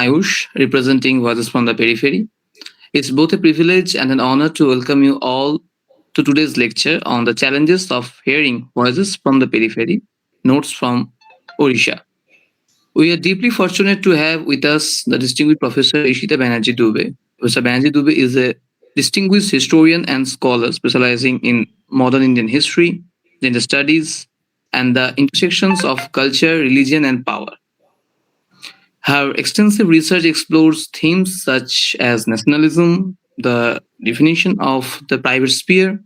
Ayush, representing Voices from the Periphery. It's both a privilege and an honor to welcome you all to today's lecture on the challenges of hearing voices from the periphery, notes from Odisha. We are deeply fortunate to have with us the distinguished Professor Ishita Banerjee Dube. Professor Banerjee Dube is a distinguished historian and scholar specializing in modern Indian history, gender studies, and the intersections of culture, religion, and power. Her extensive research explores themes such as nationalism, the definition of the private sphere,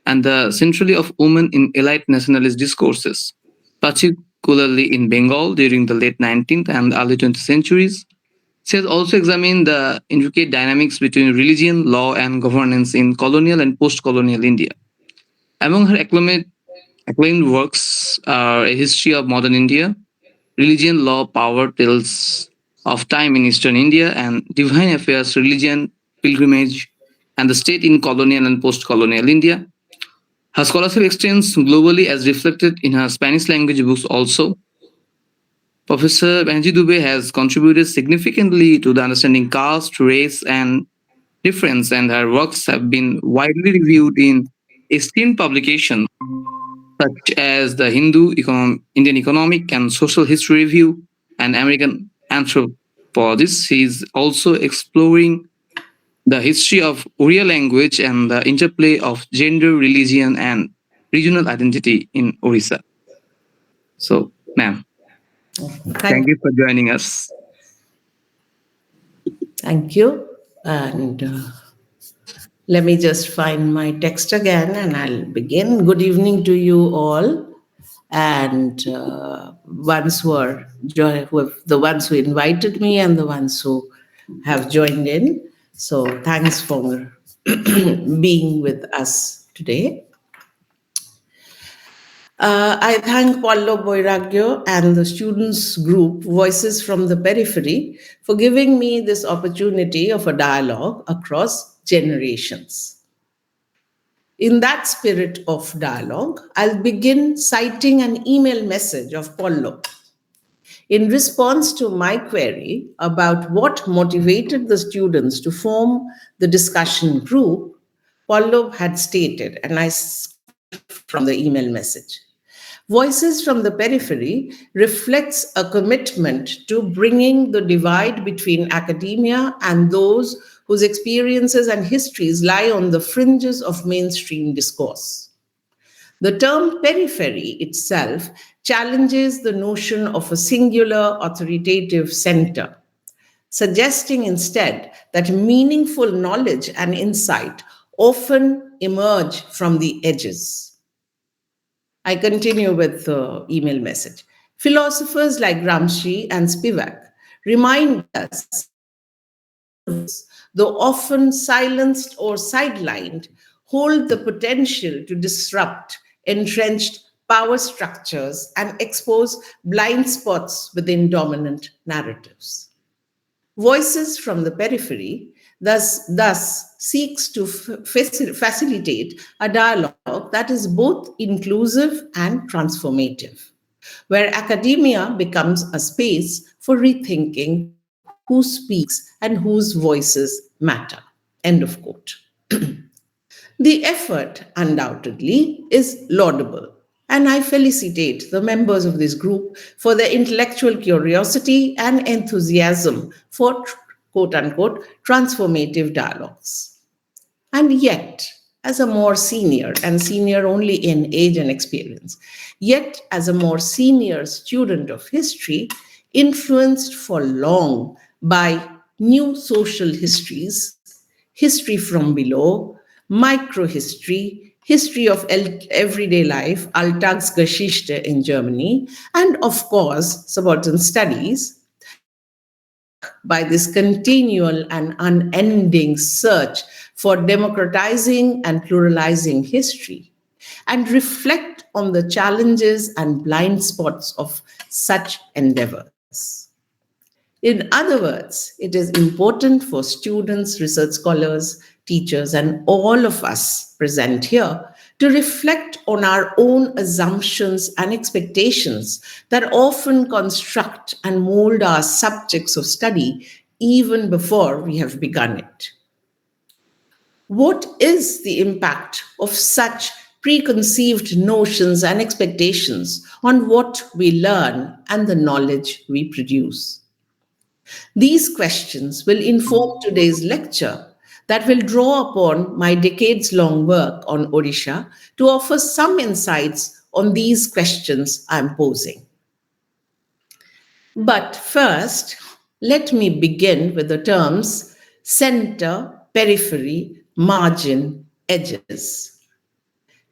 and the centrality of women in elite nationalist discourses, particularly in Bengal during the late 19th and early 20th centuries. She has also examined the intricate dynamics between religion, law, and governance in colonial and post colonial India. Among her acclaimed works are A History of Modern India, Religion, Law, Power Tales of Time in Eastern India, and Divine Affairs, Religion, Pilgrimage, and the State in Colonial and Post-Colonial India. Her scholarship extends globally as reflected in her Spanish language books also. Professor Banji Dube has contributed significantly to the understanding caste, race, and difference, and her works have been widely reviewed in esteemed publications such as the Indian Economic and Social History Review and American Anthropologist. He is also exploring the history of Oriya language and the interplay of gender, religion, and regional identity in Orissa. So, ma'am, Thank, thank you for joining us. thank you. And let me just find my text again and I'll begin. Good evening to you all. And ones who are the ones who invited me and the ones who have joined in. So thanks for being with us today. I thank Paulo Boiragyo and the students group Voices from the Periphery for giving me this opportunity of a dialogue across generations. In that spirit of dialogue, I'll begin citing an email message of Paulo. In response to my query about what motivated the students to form the discussion group, Paulo had stated, and I from the email message. Voices from the Periphery reflects a commitment to bringing the divide between academia and those whose experiences and histories lie on the fringes of mainstream discourse. The term periphery itself challenges the notion of a singular authoritative center, suggesting instead that meaningful knowledge and insight often emerge from the edges. I continue with the email message. Philosophers like Gramsci and Spivak remind us, though often silenced or sidelined, hold the potential to disrupt entrenched power structures and expose blind spots within dominant narratives. Voices from the Periphery thus seeks to facilitate a dialogue that is both inclusive and transformative, where academia becomes a space for rethinking who speaks and whose voices matter. End of quote. The effort, undoubtedly, is laudable, and I felicitate the members of this group for their intellectual curiosity and enthusiasm for quote unquote transformative dialogues. And yet, as a more senior, and senior only in age and experience, yet as a more senior student of history, influenced for long by new social histories, history from below, microhistory, history of everyday life, Alltagsgeschichte in Germany, and of course, subaltern studies, struck by this continual and unending search for democratizing and pluralizing history, and reflect on the challenges and blind spots of such endeavors. In other words, it is important for students, research scholars, teachers, and all of us present here to reflect on our own assumptions and expectations that often construct and mold our subjects of study even before we have begun it. What is the impact of such preconceived notions and expectations on what we learn and the knowledge we produce? These questions will inform today's lecture that will draw upon my decades long work on Odisha to offer some insights on these questions I'm posing. But first, let me begin with the terms center, periphery, margin, edges.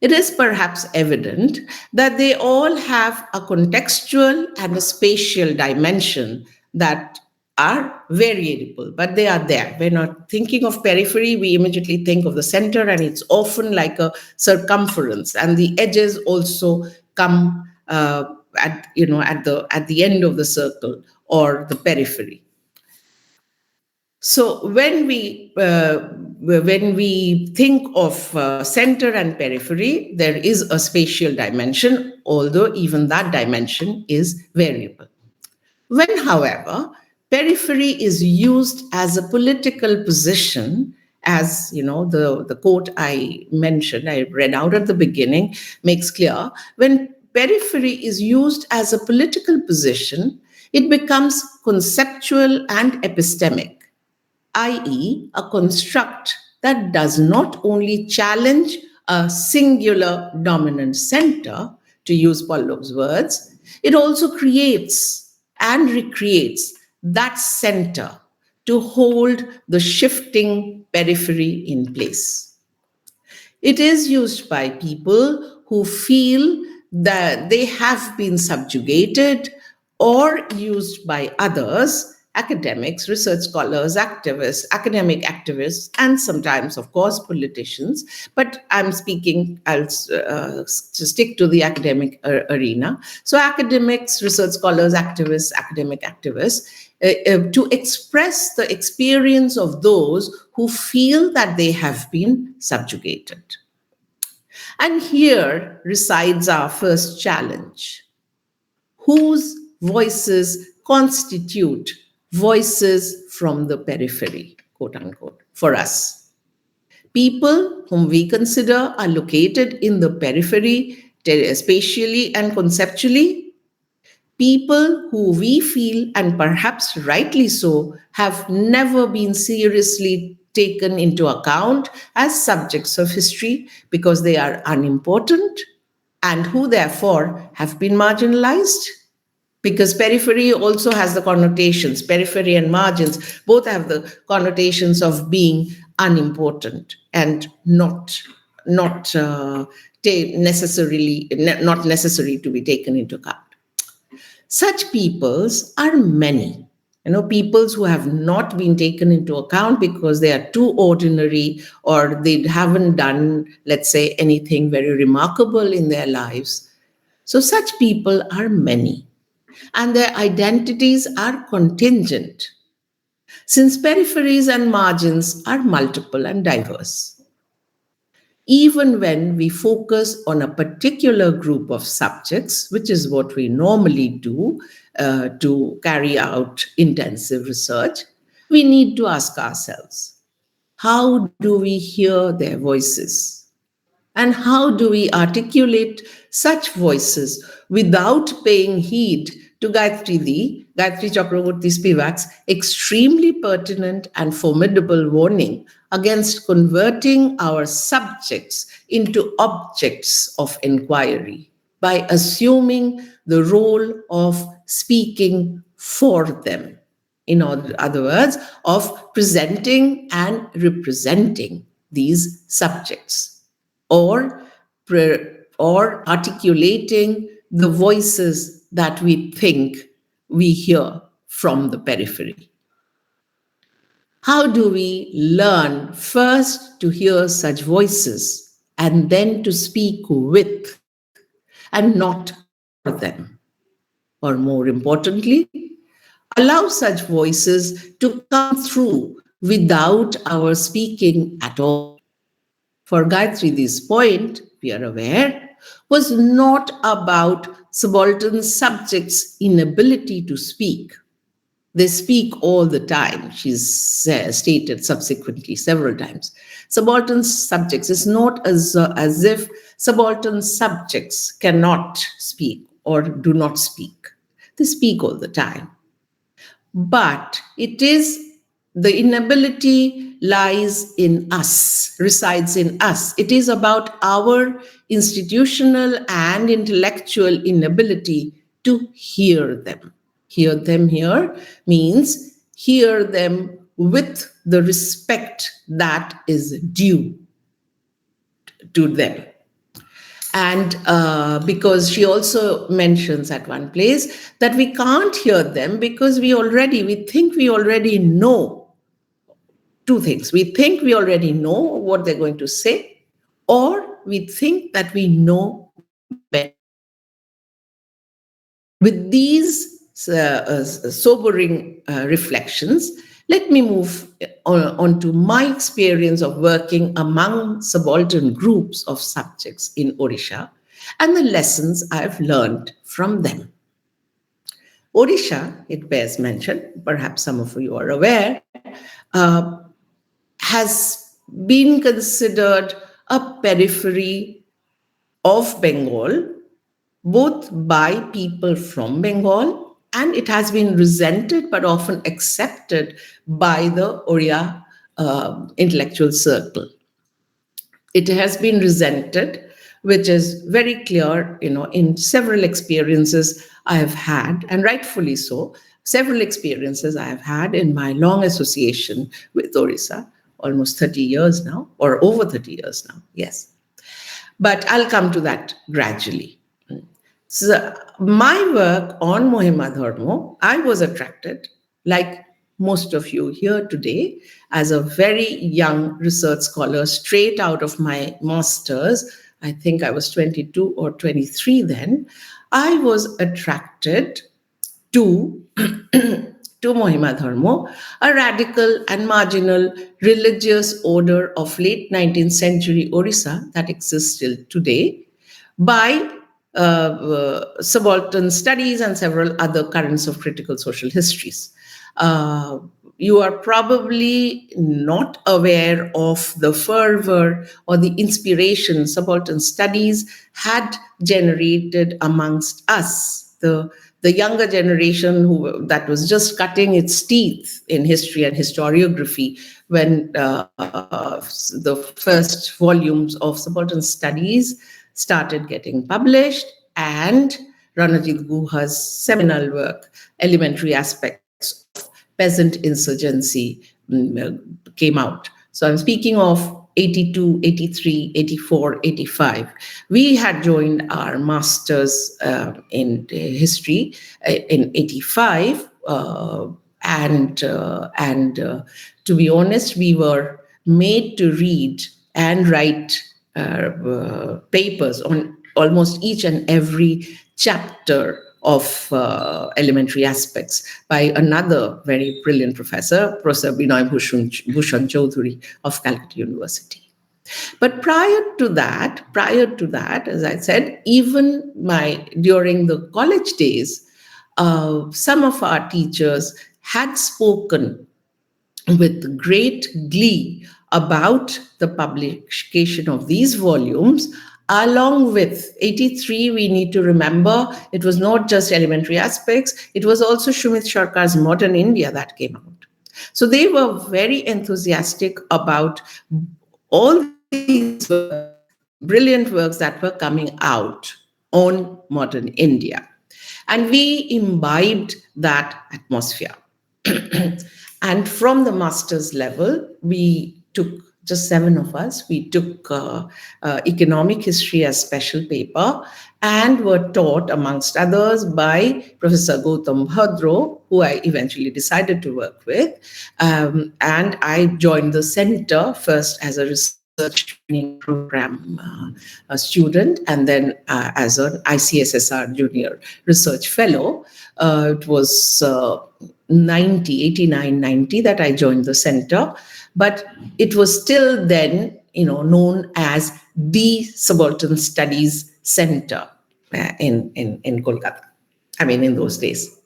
It is perhaps evident that they all have a contextual and a spatial dimension that are variable, but they are there. We're not thinking of periphery, we immediately think of the center, and it's often like a circumference, and the edges also come at the end of the circle or the periphery. So when we think of center and periphery, there is a spatial dimension, although even that dimension is variable. When, however, periphery is used as a political position, as the quote I mentioned, I read out at the beginning, makes clear, when periphery is used as a political position, it becomes conceptual and epistemic, i.e., a construct that does not only challenge a singular dominant center, to use Pallab's words, it also creates and recreates that center to hold the shifting periphery in place. It is used by people who feel that they have been subjugated, or used by others, academics, research scholars, activists, academic activists, and sometimes, of course, politicians. But I'll stick to the academic arena. So, academics, research scholars, activists, academic activists, to express the experience of those who feel that they have been subjugated. And here resides our first challenge. Whose voices constitute voices from the periphery, quote unquote, for us? People whom we consider are located in the periphery, spatially and conceptually. People who we feel, and perhaps rightly so, have never been seriously taken into account as subjects of history because they are unimportant, and who therefore have been marginalized. Because periphery also has the connotations, periphery and margins both have the connotations of being unimportant and necessarily not necessary to be taken into account. Such peoples are many. Peoples who have not been taken into account because they are too ordinary, or they haven't done, let's say, anything very remarkable in their lives. So such people are many, and their identities are contingent, since peripheries and margins are multiple and diverse. Even when we focus on a particular group of subjects, which is what we normally do to carry out intensive research, we need to ask ourselves, how do we hear their voices? And how do we articulate such voices without paying heed to Gayatri Chakraborty Spivak's extremely pertinent and formidable warning against converting our subjects into objects of inquiry by assuming the role of speaking for them? In other words, of presenting and representing these subjects, or articulating the voices that we think we hear from the periphery. How do we learn first to hear such voices and then to speak with and not for them? Or more importantly, allow such voices to come through without our speaking at all. For Gayatri's point, we are aware, was not about subaltern subjects' inability to speak. They speak all the time, she's stated subsequently several times. Subaltern subjects, it's not as if subaltern subjects cannot speak or do not speak. They speak all the time. But it is the inability lies in us, resides in us. It is about our institutional and intellectual inability to hear them. Hear them here means hear them with the respect that is due to them. And because she also mentions at one place that we can't hear them because we think we already know two things. We think we already know what they're going to say, or we think that we know better. With these sobering reflections, let me move on to my experience of working among subaltern groups of subjects in Odisha and the lessons I've learned from them. Odisha, it bears mention, perhaps some of you are aware, has been considered a periphery of Bengal, both by people from Bengal, and it has been resented but often accepted by the Oriya intellectual circle. It has been resented, which is very clear, in several experiences I have had, and rightfully so, several experiences I have had in my long association with Orissa, almost 30 years now, or over 30 years now, yes. But I'll come to that gradually. So my work on Mohima Dharma, I was attracted, like most of you here today, as a very young research scholar, straight out of my master's. I think I was 22 or 23 then. I was attracted to to Mohima Dharma, a radical and marginal religious order of late 19th century Orissa that exists still today, by subaltern studies and several other currents of critical social histories. You are probably not aware of the fervor or the inspiration subaltern studies had generated amongst us, the younger generation that was just cutting its teeth in history and historiography when the first volumes of subaltern studies started getting published, and Ranajit Guha's seminal work, Elementary Aspects of Peasant Insurgency, came out. So I'm speaking of 82, 83, 84, 85. We had joined our masters in history in 85, and to be honest, we were made to read and write papers on almost each and every chapter of elementary aspects by another very brilliant professor, Professor Binoy Bhushan Chaudhuri of Calcutta University. But prior to that, as I said, even during the college days, some of our teachers had spoken with great glee about the publication of these volumes. Along with 83, we need to remember it was not just elementary aspects, it was also Shumit Sharkar's Modern India that came out. So they were very enthusiastic about all these brilliant works that were coming out on modern India. And we imbibed that atmosphere. And from the master's level, we took, just 7 of us, we took economic history as special paper and were taught, amongst others, by Professor Gautam Bhadro, who I eventually decided to work with. And I joined the center first as a research training program student, and then as an ICSSR junior research fellow. It was 89, 90 that I joined the center. But it was still then known as the Subaltern Studies Center in Kolkata. I mean, in those days.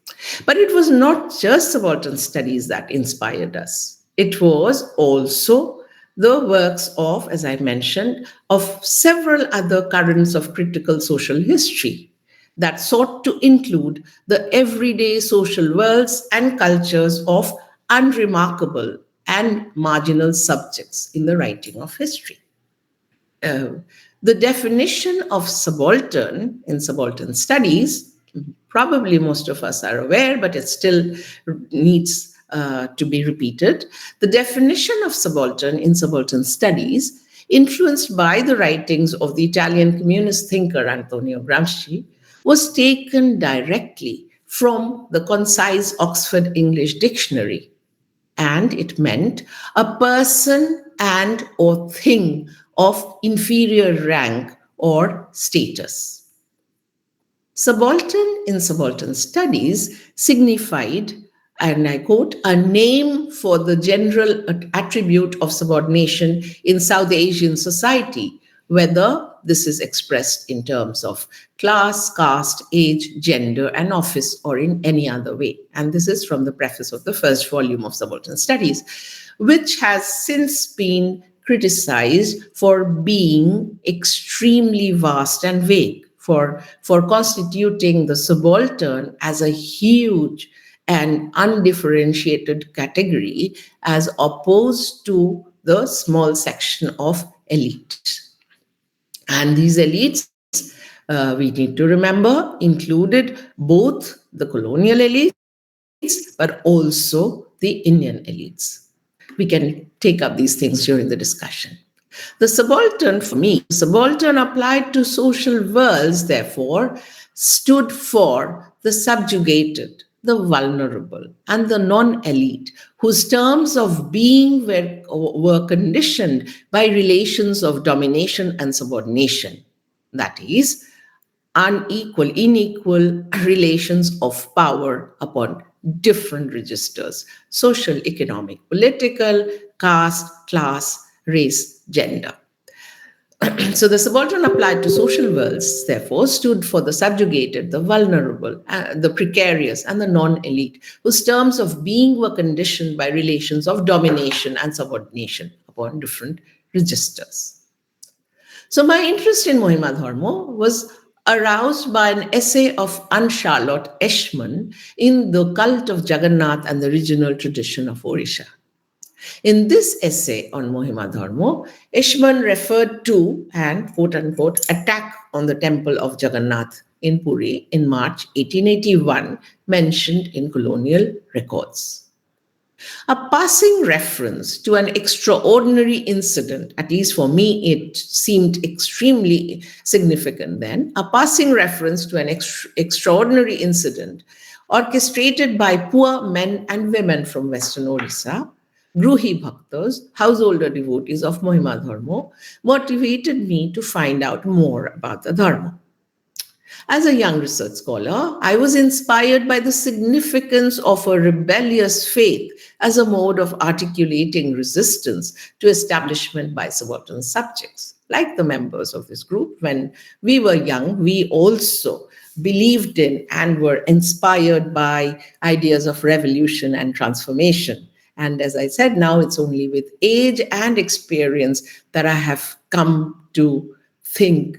But it was not just subaltern studies that inspired us. It was also the works of, as I mentioned, of several other currents of critical social history that sought to include the everyday social worlds and cultures of unremarkable and marginal subjects in the writing of history. uh, the definition of subaltern in subaltern studies, probably most of us are aware, but it still needs to be repeated. The definition of subaltern in subaltern studies, influenced by the writings of the Italian communist thinker Antonio Gramsci, was taken directly from the concise Oxford English Dictionary, and it meant a person and or thing of inferior rank or status. Subaltern in subaltern studies signified, and I quote, a name for the general attribute of subordination in South Asian society, whether this is expressed in terms of class, caste, age, gender, and office, or in any other way. And this is from the preface of the first volume of Subaltern Studies, which has since been criticized for being extremely vast and vague, for constituting the subaltern as a huge and undifferentiated category as opposed to the small section of elite. And these elites, we need to remember, included both the colonial elites but also the Indian elites. We can take up these things during the discussion. The subaltern, for me, subaltern applied to social worlds, therefore, stood for the subjugated, the vulnerable, and the non elite, whose terms of being were conditioned by relations of domination and subordination. That is, inequal relations of power upon different registers: social, economic, political, caste, class, race, gender. So the subaltern applied to social worlds, therefore, stood for the subjugated, the vulnerable, the precarious, and the non elite, whose terms of being were conditioned by relations of domination and subordination upon different registers. So my interest in Mohima Dharma was aroused by an essay of Anne Charlotte Eshman in The Cult of Jagannath and the Regional Tradition of Odisha. In this essay on Mohima Dharma, Eshman referred to an quote unquote attack on the temple of Jagannath in Puri in March 1881, mentioned in colonial records. A passing reference to an extraordinary incident, at least for me, it seemed extremely significant then, a passing reference to an extraordinary incident orchestrated by poor men and women from Western Odisha, Gruhi Bhaktas, householder devotees of Mohima Dharma, motivated me to find out more about the Dharma. As a young research scholar, I was inspired by the significance of a rebellious faith as a mode of articulating resistance to establishment by subaltern subjects. Like the members of this group, when we were young, we also believed in and were inspired by ideas of revolution and transformation. And as I said, now it's only with age and experience that I have come to think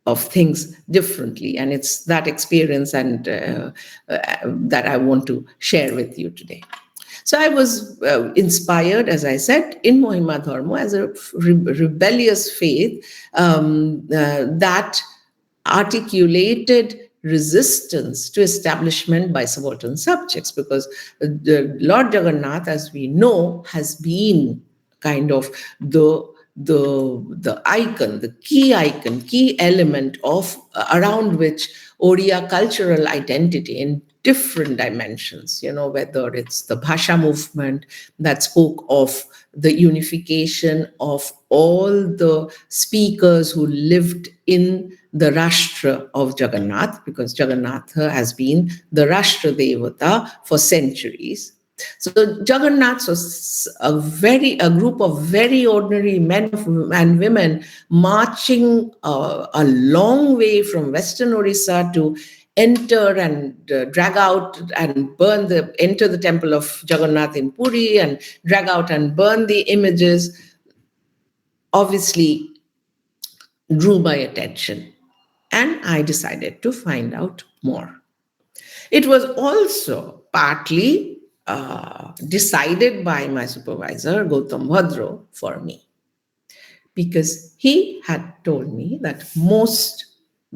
of things differently. And it's that experience and that I want to share with you today. So I was inspired, as I said, in Mohima Dharma as a rebellious faith that articulated resistance to establishment by subaltern subjects, because Lord Jagannath, as we know, has been kind of the icon, the key element of around which Odia cultural identity in different dimensions, whether it's the Bhasha movement that spoke of the unification of all the speakers who lived in the Rashtra of Jagannath, because Jagannath has been the Rashtra Devata for centuries. So Jagannath was a group of very ordinary men and women marching a long way from Western Odisha to enter and drag out and enter the temple of Jagannath in Puri and drag out and burn the images, obviously drew my attention. And I decided to find out more. It was also partly decided by my supervisor, Gautam Bhadro, for me, because he had told me that most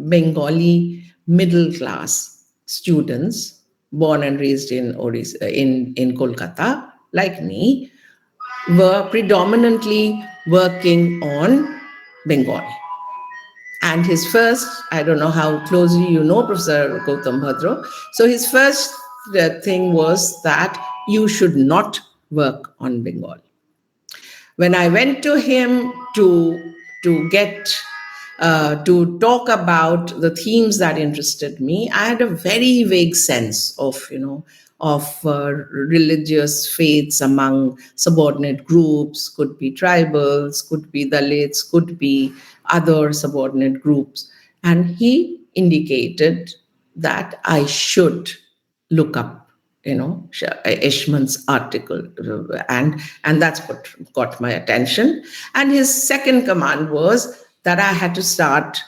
Bengali middle class students born and raised in Odisha, in Kolkata, like me, were predominantly working on Bengali. And his first, I don't know how closely you know Professor Gautam Bhadro, so his first thing was that you should not work on Bengal. When I went to him to get to talk about the themes that interested me, I had a very vague sense of religious faiths among subordinate groups, could be tribals, could be Dalits, could be other subordinate groups, and he indicated that I should look up Ishman's article, and that's what got my attention. And his second command was that I had to start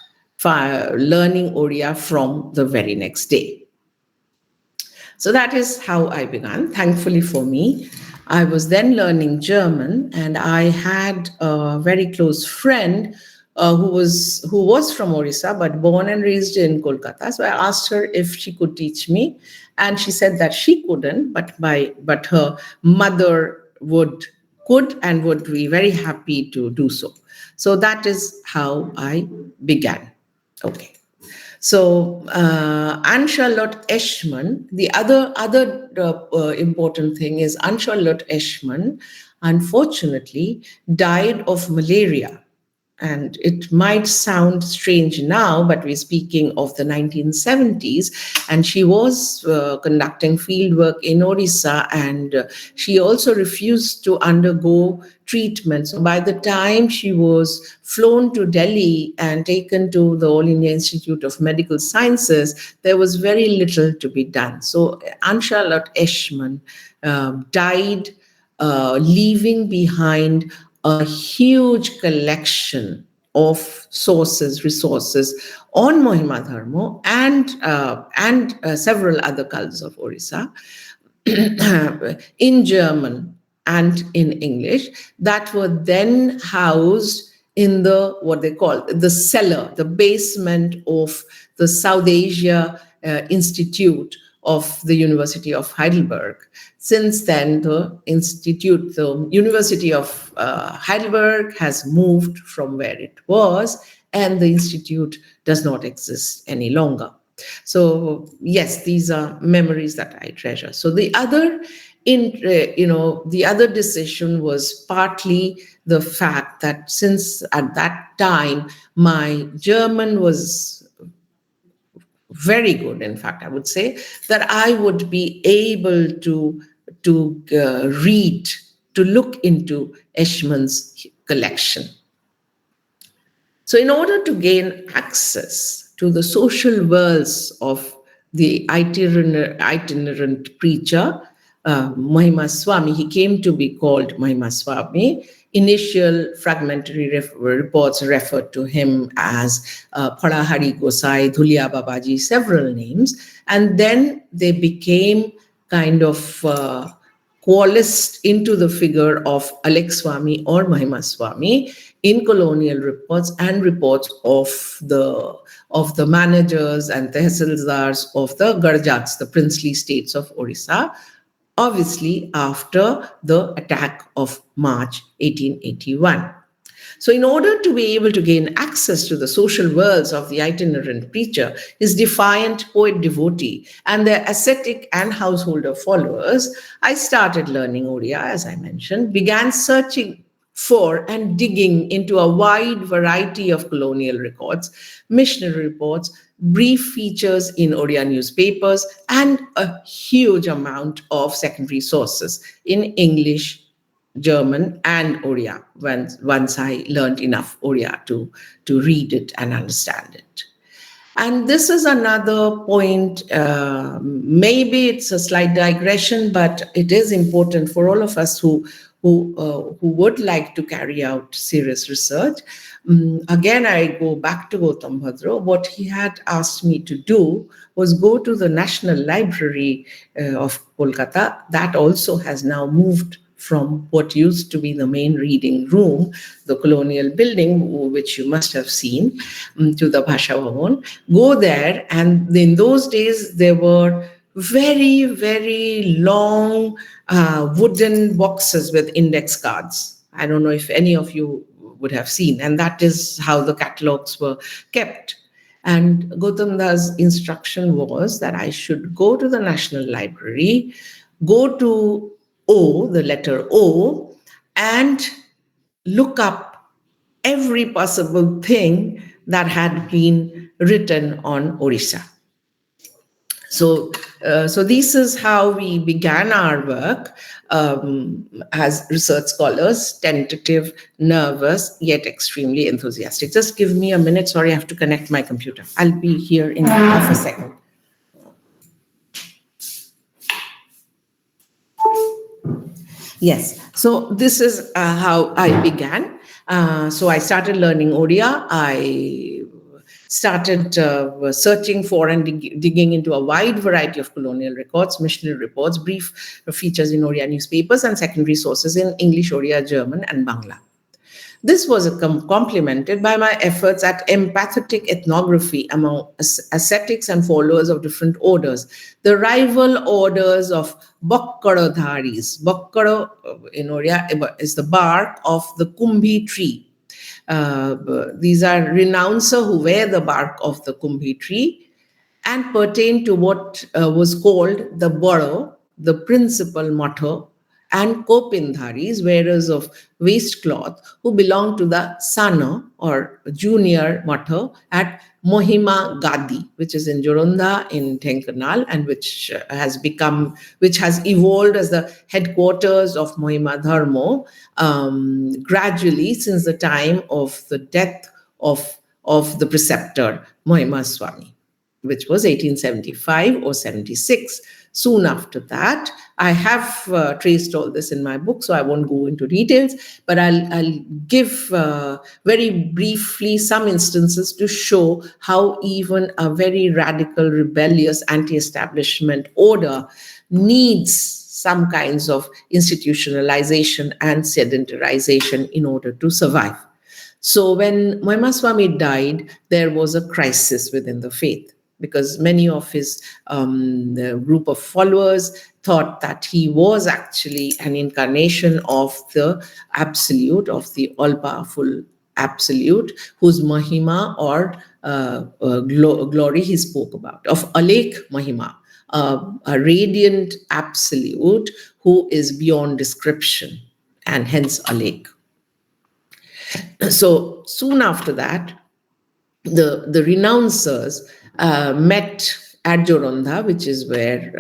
learning Odia from the very next day. So that is how I began. Thankfully for me, I was then learning German, and I had a very close friend who was from Orissa but born and raised in Kolkata. So I asked her if she could teach me, and she said that she couldn't, but her mother could and would be very happy to do so. So that is how I began. Okay. So Anne Charlotte Eschmann, the other important thing is Anne Charlotte Eschmann, unfortunately, died of malaria. And it might sound strange now, but we're speaking of the 1970s. And she was conducting field work in Odisha, and she also refused to undergo treatment. So by the time she was flown to Delhi and taken to the All India Institute of Medical Sciences, there was very little to be done. So Anne Charlotte Eschmann died, leaving behind a huge collection of resources on Mohima Dharma and several other cults of Orissa in German and in English that were then housed in what they call the cellar, the basement of the South Asia Institute of the University of Heidelberg. Since then, the University of Heidelberg has moved from where it was, and the institute does not exist any longer. So yes, these are memories that I treasure. So the other decision was partly the fact that since at that time my German was very good, in fact, I would say that I would be able to read, to look into Eschmann's collection. So in order to gain access to the social worlds of the itinerant preacher, Mahima Swami, he came to be called Mahima Swami. Initial fragmentary reports referred to him as Padahari Gosai, Dhulia Babaji, several names. And then they became kind of coalesced into the figure of Alek Swami or Mahima Swami in colonial reports and reports of the managers and tehsildars of the Garjats, the princely states of Orissa, obviously after the attack of March 1881. So in order to be able to gain access to the social worlds of the itinerant preacher, his defiant poet devotee, and their ascetic and householder followers, I started learning Odia, as I mentioned, began searching for and digging into a wide variety of colonial records, missionary reports, brief features in Odia newspapers, and a huge amount of secondary sources in English, German, and Odia once I learned enough Odia to read it and understand it. And this is another point. Maybe it's a slight digression, but it is important for all of us who would like to carry out serious research. Again, I go back to Gautam Bhadra. What he had asked me to do was go to the National Library of Kolkata. That also has now moved from what used to be the main reading room, the colonial building, which you must have seen, to the Bhasha Bhavan. Go there, and in those days there were very, very long wooden boxes with index cards. I don't know if any of you would have seen, and that is how the catalogs were kept. And Gautam Das' instruction was that I should go to the National Library, go to O, the letter O, and look up every possible thing that had been written on Odisha. So this is how we began our work as research scholars, tentative, nervous, yet extremely enthusiastic. Just give me a minute. Sorry, I have to connect my computer. I'll be here in half a second. Yes, so this is how I began. So I started learning Odia. I started searching for and digging into a wide variety of colonial records, missionary reports, brief features in Odia newspapers, and secondary sources in English, Odia, German, and Bangla. This was complemented by my efforts at empathetic ethnography among ascetics and followers of different orders, the rival orders of Bokkarodharis. Bokkaro in Odia is the bark of the Kumbhi tree. These are renouncer who wear the bark of the Kumbhi tree and pertain to what was called the Boro, the principal motto, and Kopindharis, wearers of waistcloth, who belong to the Sana or junior motto at Mohima Gadi, which is in Joronda in Tenkanal, and which has evolved as the headquarters of Mohima Dharmo gradually since the time of the death of the preceptor Mohima Swami, which was 1875 or 76. Soon after that, I have traced all this in my book, so I won't go into details, but I'll give very briefly some instances to show how even a very radical, rebellious, anti-establishment order needs some kinds of institutionalization and sedentarization in order to survive. So when Mohima Swami died, there was a crisis within the faith, because many of his the group of followers thought that he was actually an incarnation of the absolute, of the all-powerful absolute, whose Mahima or glory he spoke about, of Alek Mahima, a radiant absolute who is beyond description, and hence Alek. So soon after that, the renouncers met at Joronda, which is where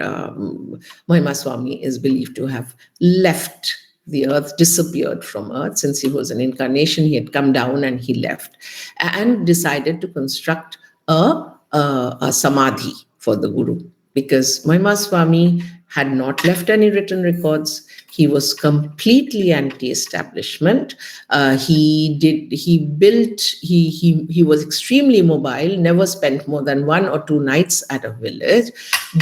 Mohima Swami is believed to have left the earth, disappeared from earth. Since he was an incarnation, he had come down and he left, and decided to construct a samadhi for the Guru, because Mohima Swami had not left any written records. He was completely anti-establishment. He was extremely mobile, never spent more than 1 or 2 nights at a village,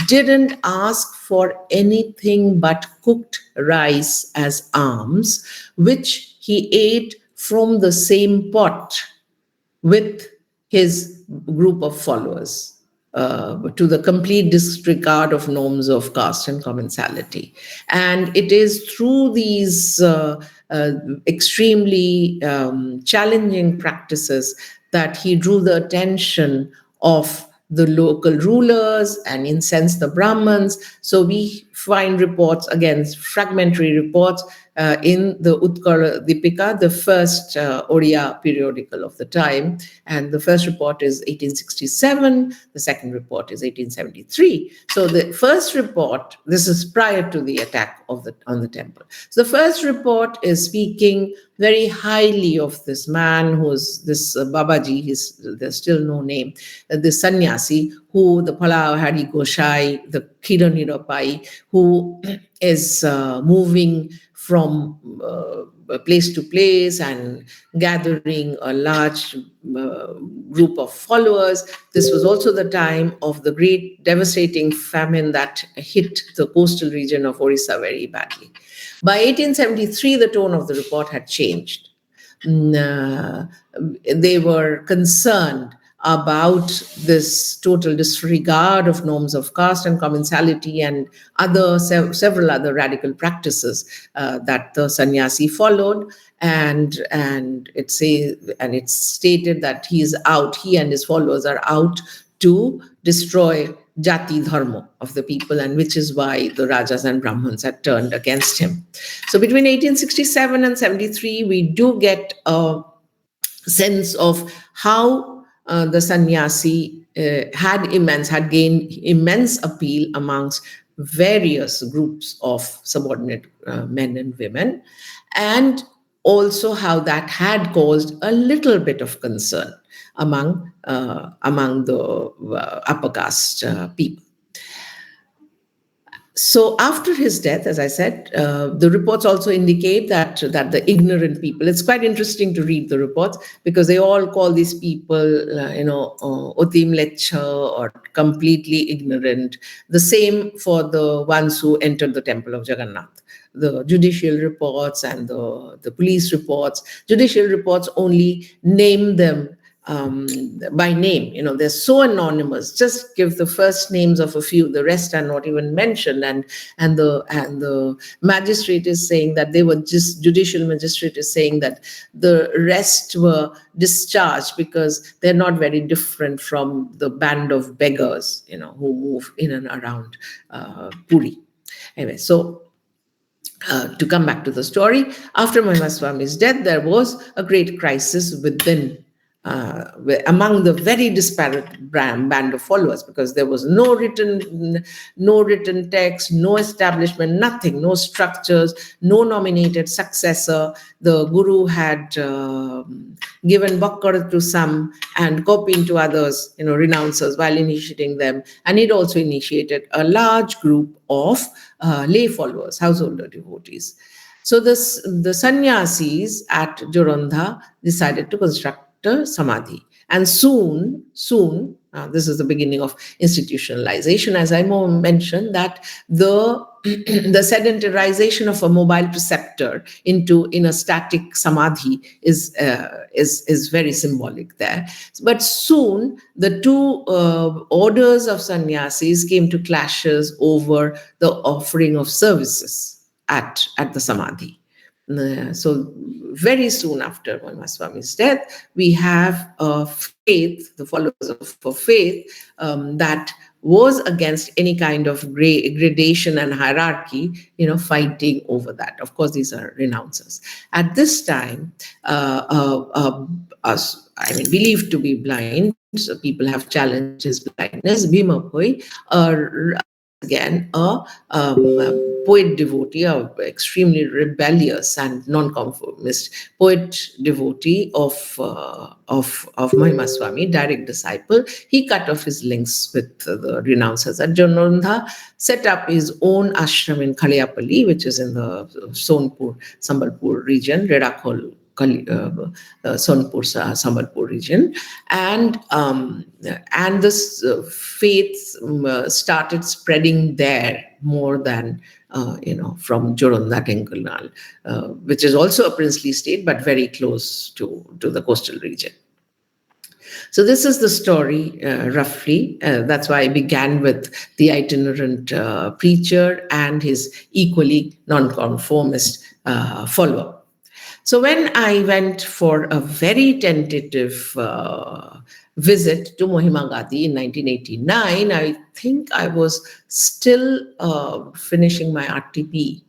didn't ask for anything but cooked rice as alms, which he ate from the same pot with his group of followers. To the complete disregard of norms of caste and commensality. And it is through these extremely challenging practices that he drew the attention of the local rulers and incensed the Brahmins. So we find reports, again, fragmentary reports, in the Utkal Deepika, the first Oriya periodical of the time. And the first report is 1867, the second report is 1873. So the first report, this is prior to the attack on the temple. So the first report is speaking very highly of this man who's this Babaji, there's still no name, this sannyasi, who the Palau Hari Goshai, the Kiraniropai, who is moving from place to place and gathering a large group of followers. This was also the time of the great devastating famine that hit the coastal region of Odisha very badly. By 1873, the tone of the report had changed. They were concerned about this total disregard of norms of caste and commensality and several other radical practices that the sannyasi followed, and it's stated that he and his followers are out to destroy jati dharma of the people, and which is why the rajas and brahmins had turned against him. So between 1867 and 73, we do get a sense of how the sannyasi had gained immense appeal amongst various groups of subordinate men and women, and also how that had caused a little bit of concern among the upper caste people. So after his death, as I said, the reports also indicate that the ignorant people. It's quite interesting to read the reports because they all call these people, otim lecha, or completely ignorant. The same for the ones who entered the temple of Jagannath. The judicial reports and the police reports. Judicial reports only name them by name. They're so anonymous. Just give the first names of a few. The rest are not even mentioned. And the magistrate is saying that judicial magistrate is saying that the rest were discharged because they're not very different from the band of beggars, who move in and around Puri. Anyway, so to come back to the story, after Mahimaswami's death, there was a great crisis among the very disparate band of followers, because there was no written text, no establishment, nothing, no structures, no nominated successor. The guru had given bakkar to some and kopin to others, renouncers, while initiating them, and it also initiated a large group of lay followers, householder devotees. So the sannyasis at Jorondha decided to construct samadhi, and soon this is the beginning of institutionalization, as I mentioned, that the sedentarization of a mobile preceptor in a static samadhi is very symbolic there. But soon the two orders of sannyasis came to clashes over the offering of services at the samadhi. So very soon after Mahimaswami's death, we have faith, the followers of faith, that was against any kind of gradation and hierarchy, fighting over that. Of course, these are renouncers. At this time, believed to be blind, so people have challenged his blindness. Bhima Bhoi, again, a poet devotee, a extremely rebellious and non-conformist poet devotee of Mahimaswami, direct disciple. He cut off his links with the renouncers at Jorondha, set up his own ashram in Khaliapalli, which is in the Sonpur, Sambalpur region, Redakhol, Sonpur, Sambalpur region, and this faith started spreading there more than from Jorondha Tenkulnal, which is also a princely state but very close to the coastal region. So this is the story roughly. That's why I began with the itinerant preacher and his equally nonconformist follower. So when I went for a very tentative visit to Mohima Gadi in 1989, I think I was still finishing my RTP.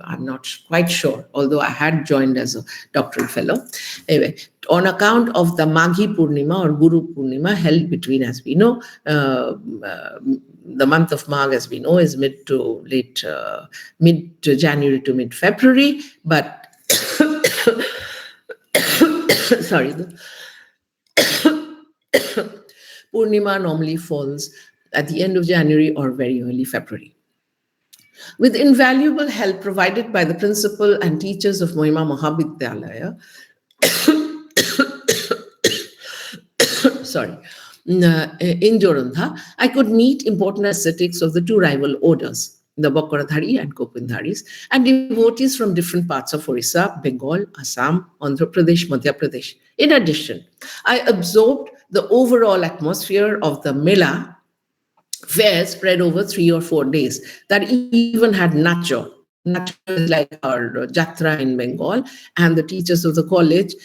I'm not quite sure, although I had joined as a doctoral fellow. Anyway, on account of the Maghi Purnima or Guru Purnima held between, as we know, the month of Magh, as we know, is mid January to mid February, but sorry, the Purnima normally falls at the end of January or very early February. With invaluable help provided by the principal and teachers of Mohima Mahavidyalaya, sorry, in Jorandha, I could meet important ascetics of the two rival orders, the Bakaradhari and Kopindharis, and devotees from different parts of Orissa, Bengal, Assam, Andhra Pradesh, Madhya Pradesh. In addition, I absorbed the overall atmosphere of the Mela fair spread over 3 or 4 days that even had nacho. Nacho is like our jatra in Bengal, and the teachers of the college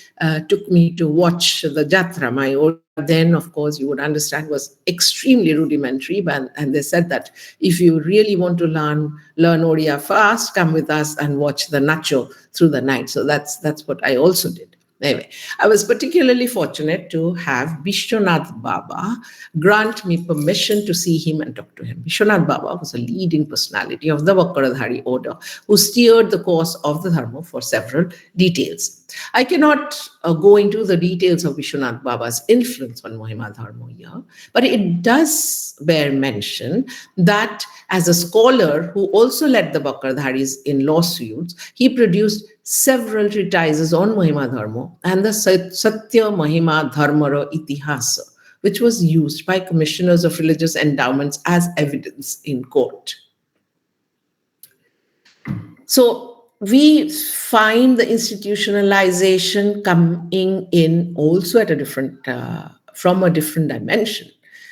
took me to watch the jatra. My Odia then, of course, you would understand, was extremely rudimentary, and they said that if you really want to learn Odia fast, come with us and watch the nacho through the night. So that's what I also did. Anyway, I was particularly fortunate to have Vishwanath Baba grant me permission to see him and talk to him. Vishwanath Baba was a leading personality of the Vakaradhari order who steered the course of the Dharma for several details. I cannot go into the details of Vishwanath Baba's influence on Mohima Dharma here, but it does bear mention that as a scholar who also led the Bakardharis in lawsuits, he produced several treatises on Mohima Dharma and the Satya Mahima Dharmara Itihasa, which was used by commissioners of religious endowments as evidence in court. So we find the institutionalization coming in also at a different, from a different dimension.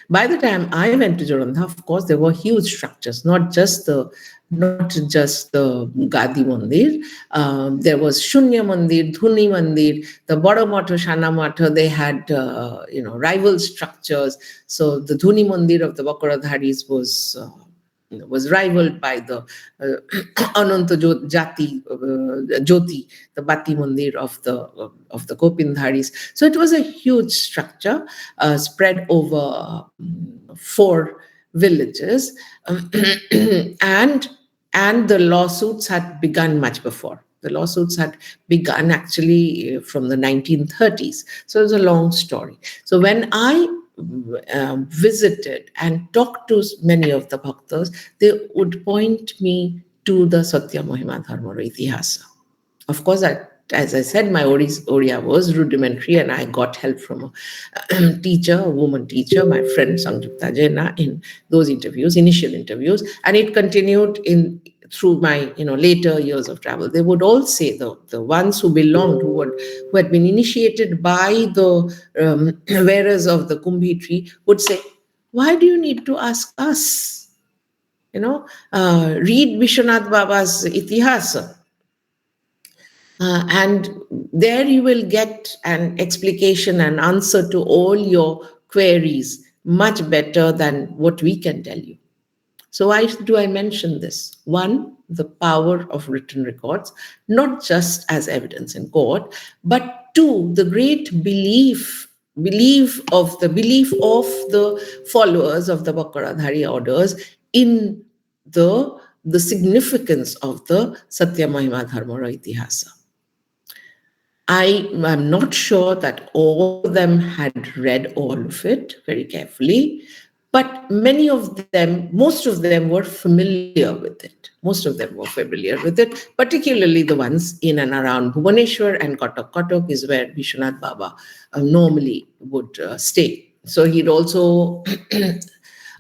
By the time I went to Jorandha, of course, there were huge structures, not just the Gadi Mandir. There was Shunya Mandir, Dhuni Mandir, the Bada Matha, Shana Matha. They had rival structures. So the Dhuni Mandir of the Bakaradharis was rivaled by the Ananta Jyoti, the Bati Mandir of the Kopindharis. So it was a huge structure spread over 4 villages, and the lawsuits had begun much before. The lawsuits had begun actually from the 1930s. So it was a long story. So when I visited and talked to many of the bhaktas, they would point me to the Satya Mahima Dharma Itihasa. Of course, as I said, my Odia was rudimentary, and I got help from a teacher, a woman teacher, my friend Sangjukta Jaina, in those interviews, initial interviews, and it continued through my later years of travel. They would all say, the ones who belonged, who had been initiated by the wearers of the Kumbhi tree, would say, "Why do you need to ask us? Read Vishwanath Baba's Itihasa. And there you will get an explication and answer to all your queries much better than what we can tell you." So why do I mention this? One, the power of written records, not just as evidence in court, but two, the great belief of the followers of the Bakaradhari orders in the significance of the Satya Mahima Dharmara Itihasa. I am not sure that all of them had read all of it very carefully, but most of them were familiar with it. Most of them were familiar with it, particularly the ones in and around Bhubaneswar and Kotak. Kotak is where Vishwanath Baba normally would stay. So he'd also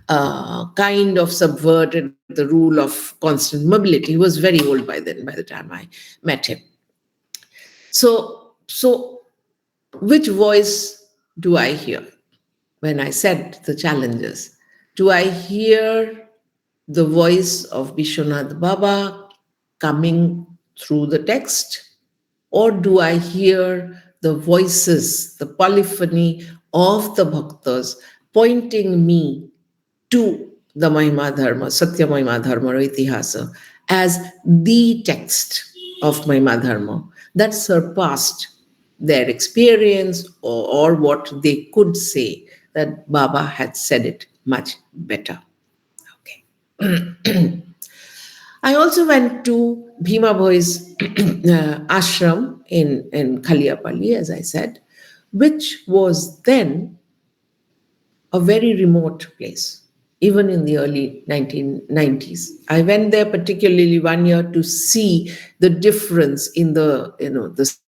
kind of subverted the rule of constant mobility. He was very old by then, by the time I met him. So which voice do I hear when I said the challenges? Do I hear the voice of Vishwanath Baba coming through the text? Or do I hear the voices, the polyphony of the bhaktas pointing me to the Mahima Dharma, Satya Mahima Dharma or Itihasa, as the text of Mahima Dharma that surpassed their experience, or what they could say that Baba had said it much better. Okay. I also went to Bhima Bhoi's ashram in Khaliapalli, as I said, which was then a very remote place, even in the early 1990s. I went there particularly one year to see the difference in the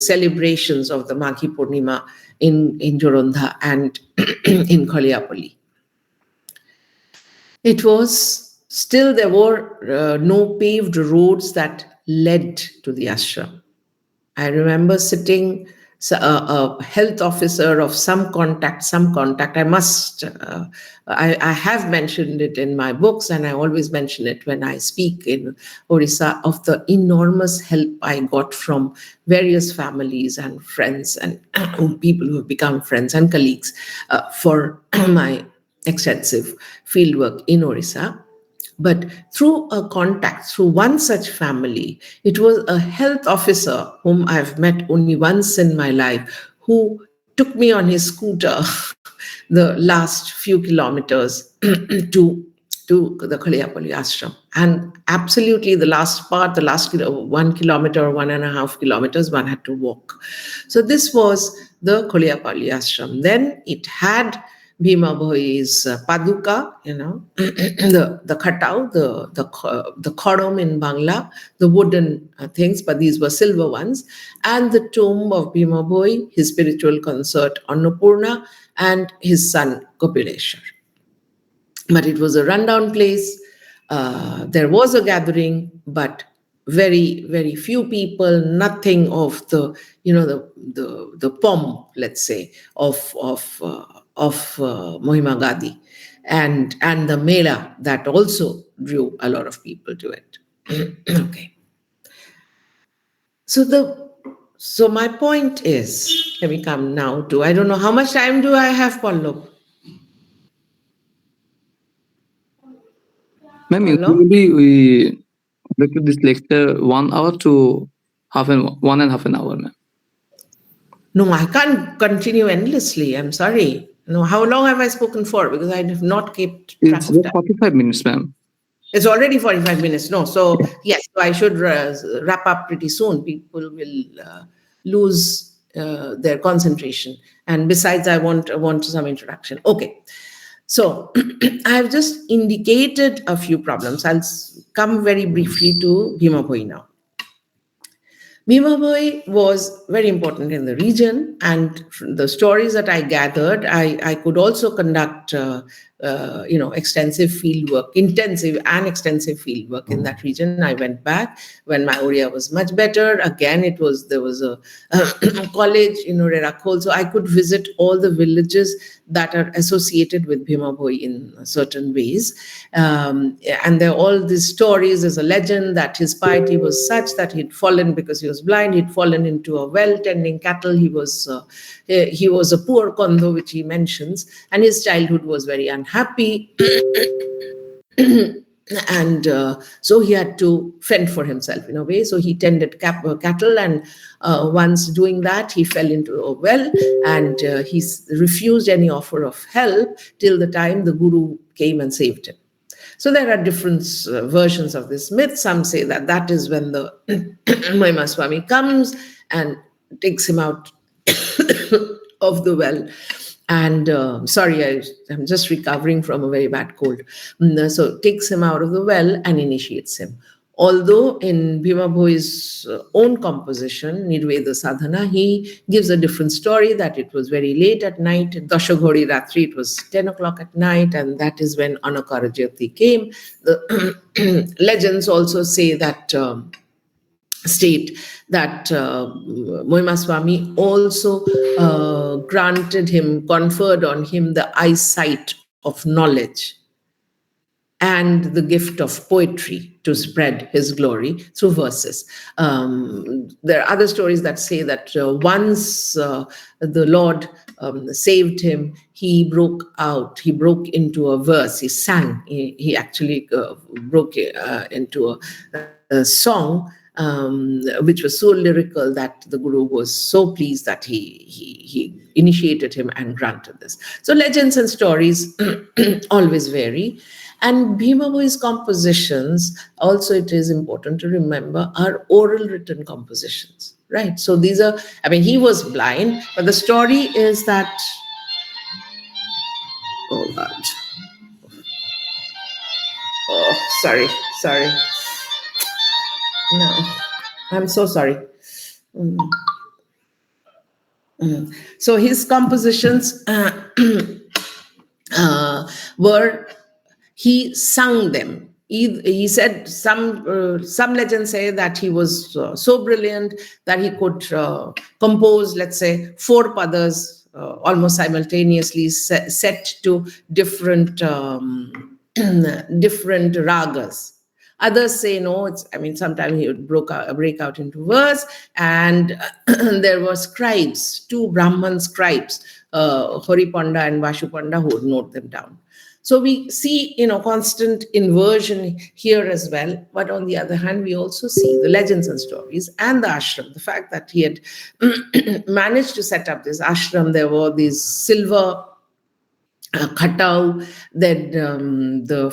celebrations of the Maghi Purnima in Joronda and in Khaliapalli. It was still, there were no paved roads that led to the ashram. I remember sitting, a health officer of some contact. I have mentioned it in my books, and I always mention it when I speak in Odisha, of the enormous help I got from various families and friends and people who have become friends and colleagues for my extensive fieldwork in Odisha. But through a contact, through one such family, it was a health officer whom I've met only once in my life, who took me on his scooter the last few kilometers to the Khaliapalli ashram. And absolutely the last part, the last 1 kilometer or 1.5 kilometers, one had to walk. So this was the Khaliapalli ashram. Then it had Bhima Bhoi's paduka, the khatau, the khodom in Bangla, the wooden things, but these were silver ones, and the tomb of Bhima Bhoi, his spiritual consort Annapurna, and his son Kapileshwar. But it was a rundown place. There was a gathering, but very, very few people. Nothing of the pomp, let's say, of Mohima Gadi, and the Mela that also drew a lot of people to it. Okay. So my point is, let me come now to, I don't know how much time do I have, Pallab? Ma'am, Pallab? usually we conducted this lecture 1 hour to 1.5 hour, ma'am. No, I can't continue endlessly. I'm sorry. No, how long have I spoken for? Because I have not kept track It's of just time. 45 minutes, ma'am. It's already 45 minutes. No, so yes, so I should wrap up pretty soon. People will lose their concentration. And besides, I want some introduction. Okay. So I've just indicated a few problems. I'll come very briefly to Bhima Bhoi now. Bhima Bhoi was very important in the region, and the stories that I gathered, I could also conduct, extensive field work, intensive and extensive field work in that region. I went back when my Oriya was much better. Again, there was a college in Rerakol, so I could visit all the villages that are associated with Bhima Bhoi in certain ways. And there are all these stories. There's a legend that his piety was such that he'd fallen, because he was blind, he'd fallen into a well tending cattle. He was a poor kondo, which he mentions, and his childhood was very unhappy. And so he had to fend for himself in a way. So he tended cattle, and once doing that, he fell into a well, and he refused any offer of help till the time the guru came and saved him. So there are different versions of this myth. Some say that that is when the Mahima Swami comes and takes him out of the well. And sorry, I'm just recovering from a very bad cold. So takes him out of the well and initiates him. Although in Bhima Bhoi's own composition, Nirveda Sadhana, he gives a different story, that it was very late at night, Dashaghori Ratri, it was 10 o'clock at night, and that is when Anakara Jyoti came. The legends also say that, state that Mohima Swami also conferred on him the eyesight of knowledge. and the gift of poetry to spread his glory through verses. There are other stories that say that once the Lord saved him, he broke into a verse, he sang, he actually broke into a song, which was so lyrical that the Guru was so pleased that he initiated him and granted this. So legends and stories always vary. And Bhima Bhoi's compositions, also it is important to remember, are oral written compositions, right? So these are, I mean, he was blind, but the story is that, oh God, oh, sorry. No, I'm so sorry. Mm. So his compositions were, he sung them. He said some legends say that he was so brilliant that he could compose, let's say, four padas almost simultaneously, set to different different ragas. Others say no. I mean, sometimes he would break out into verse, and there were scribes, two Brahman scribes, Horipanda and Vashupanda, who would note them down. So we see, constant inversion here as well. But on the other hand, we also see the legends and stories and the ashram. The fact that he had managed to set up this ashram, there were these silver khatau, then the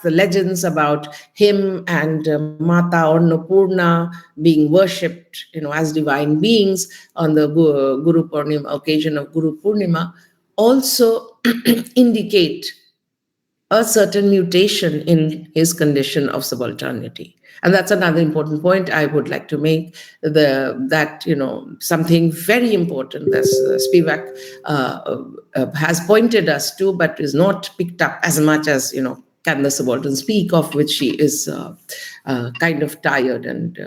legends about him and Mata Annapurna being worshipped, as divine beings on the Guru Purnima, occasion of Guru Purnima, also indicate a certain mutation in his condition of subalternity. And that's another important point I would like to make, that something very important that Spivak has pointed us to, but is not picked up as much as, can the subaltern speak, of which she is kind of tired and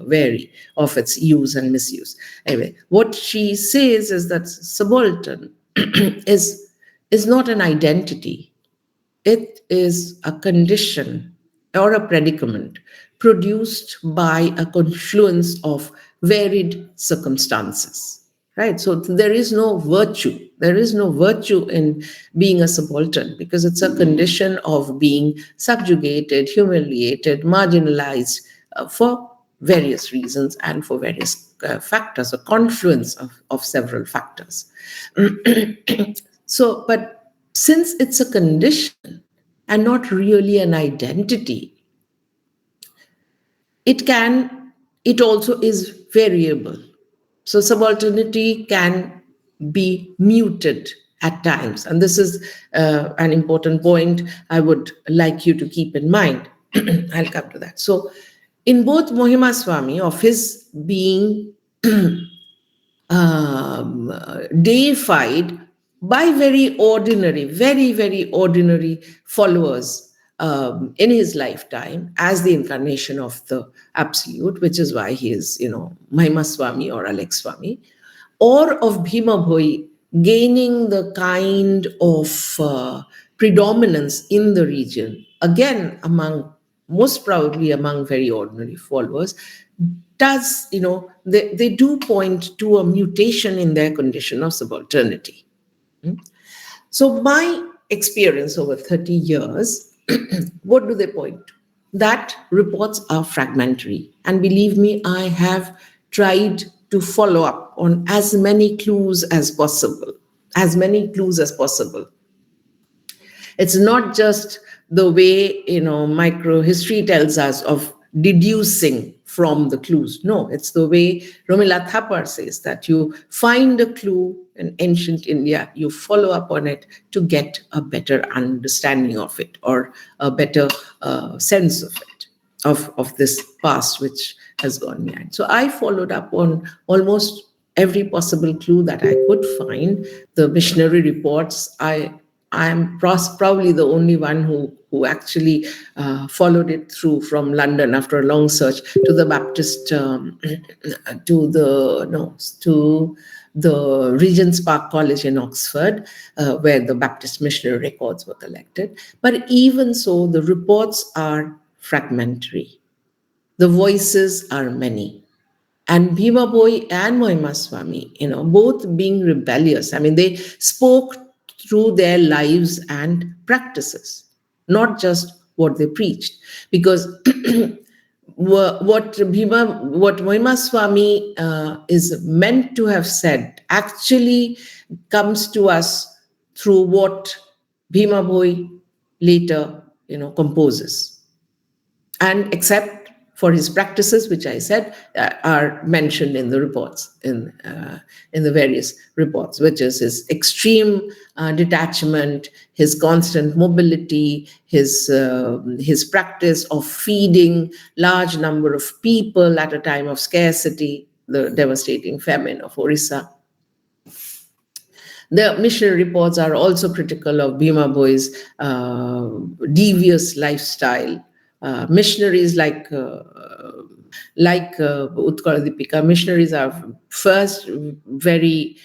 wary of its use and misuse. Anyway, what she says is that subaltern is not an identity. It is a condition or a predicament produced by a confluence of varied circumstances, right? So there is no virtue. There is no virtue in being a subaltern, because it's a condition of being subjugated, humiliated, marginalized for various reasons and for various factors, a confluence of several factors. So, but since it's a condition and not really an identity, it also is variable. So subalternity can be muted at times. And this is an important point I would like you to keep in mind. I'll come to that. So in both Mohima Swami, of his being deified by very ordinary, very, very ordinary followers in his lifetime as the incarnation of the Absolute, which is why he is, Mahima Swami or Alex Swami, or of Bhima Bhoi gaining the kind of predominance in the region, again, most probably among very ordinary followers, does, they do point to a mutation in their condition of subalternity. So my experience over 30 years, what do they point to? That reports are fragmentary. And believe me, I have tried to follow up on as many clues as possible, It's not just the way, microhistory tells us of deducing from the clues. No, it's the way Romila Thapar says that you find a clue in ancient India, you follow up on it to get a better understanding of it, or a better sense of it, of this past which has gone behind. So I followed up on almost every possible clue that I could find. The missionary reports, I'm probably the only one who actually followed it through from London after a long search to the Baptist, to the Regent's Park College in Oxford, where the Baptist missionary records were collected. But even so, the reports are fragmentary. The voices are many. And Bhima Boy and Mohima Swami, both being rebellious. I mean, they spoke through their lives and practices, not just what they preached. Because what Mohima Swami is meant to have said actually comes to us through what Bhima Boy later, composes, and except for his practices, which I said are mentioned in the reports, in the various reports, which is his extreme detachment, his constant mobility, his practice of feeding large number of people at a time of scarcity, the devastating famine of Orissa. The missionary reports are also critical of Bhima Boy's devious lifestyle. Missionaries like Utkala Deepika, missionaries are first very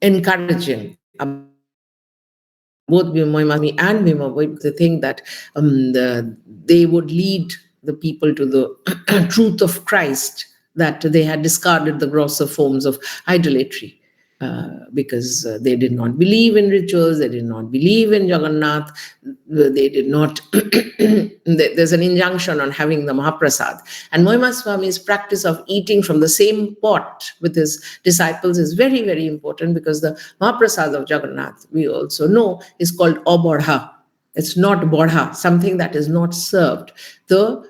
encouraging about both Mohima Swami and Bhima Boy, because they think that they would lead the people to the truth of Christ, that they had discarded the grosser forms of idolatry. Because they did not believe in rituals, they did not believe in Jagannath, they did not. There's an injunction on having the Mahaprasad. And Mohima Swami's practice of eating from the same pot with his disciples is very, very important, because the Mahaprasad of Jagannath, we also know, is called Abodha. It's not bodha, something that is not served. All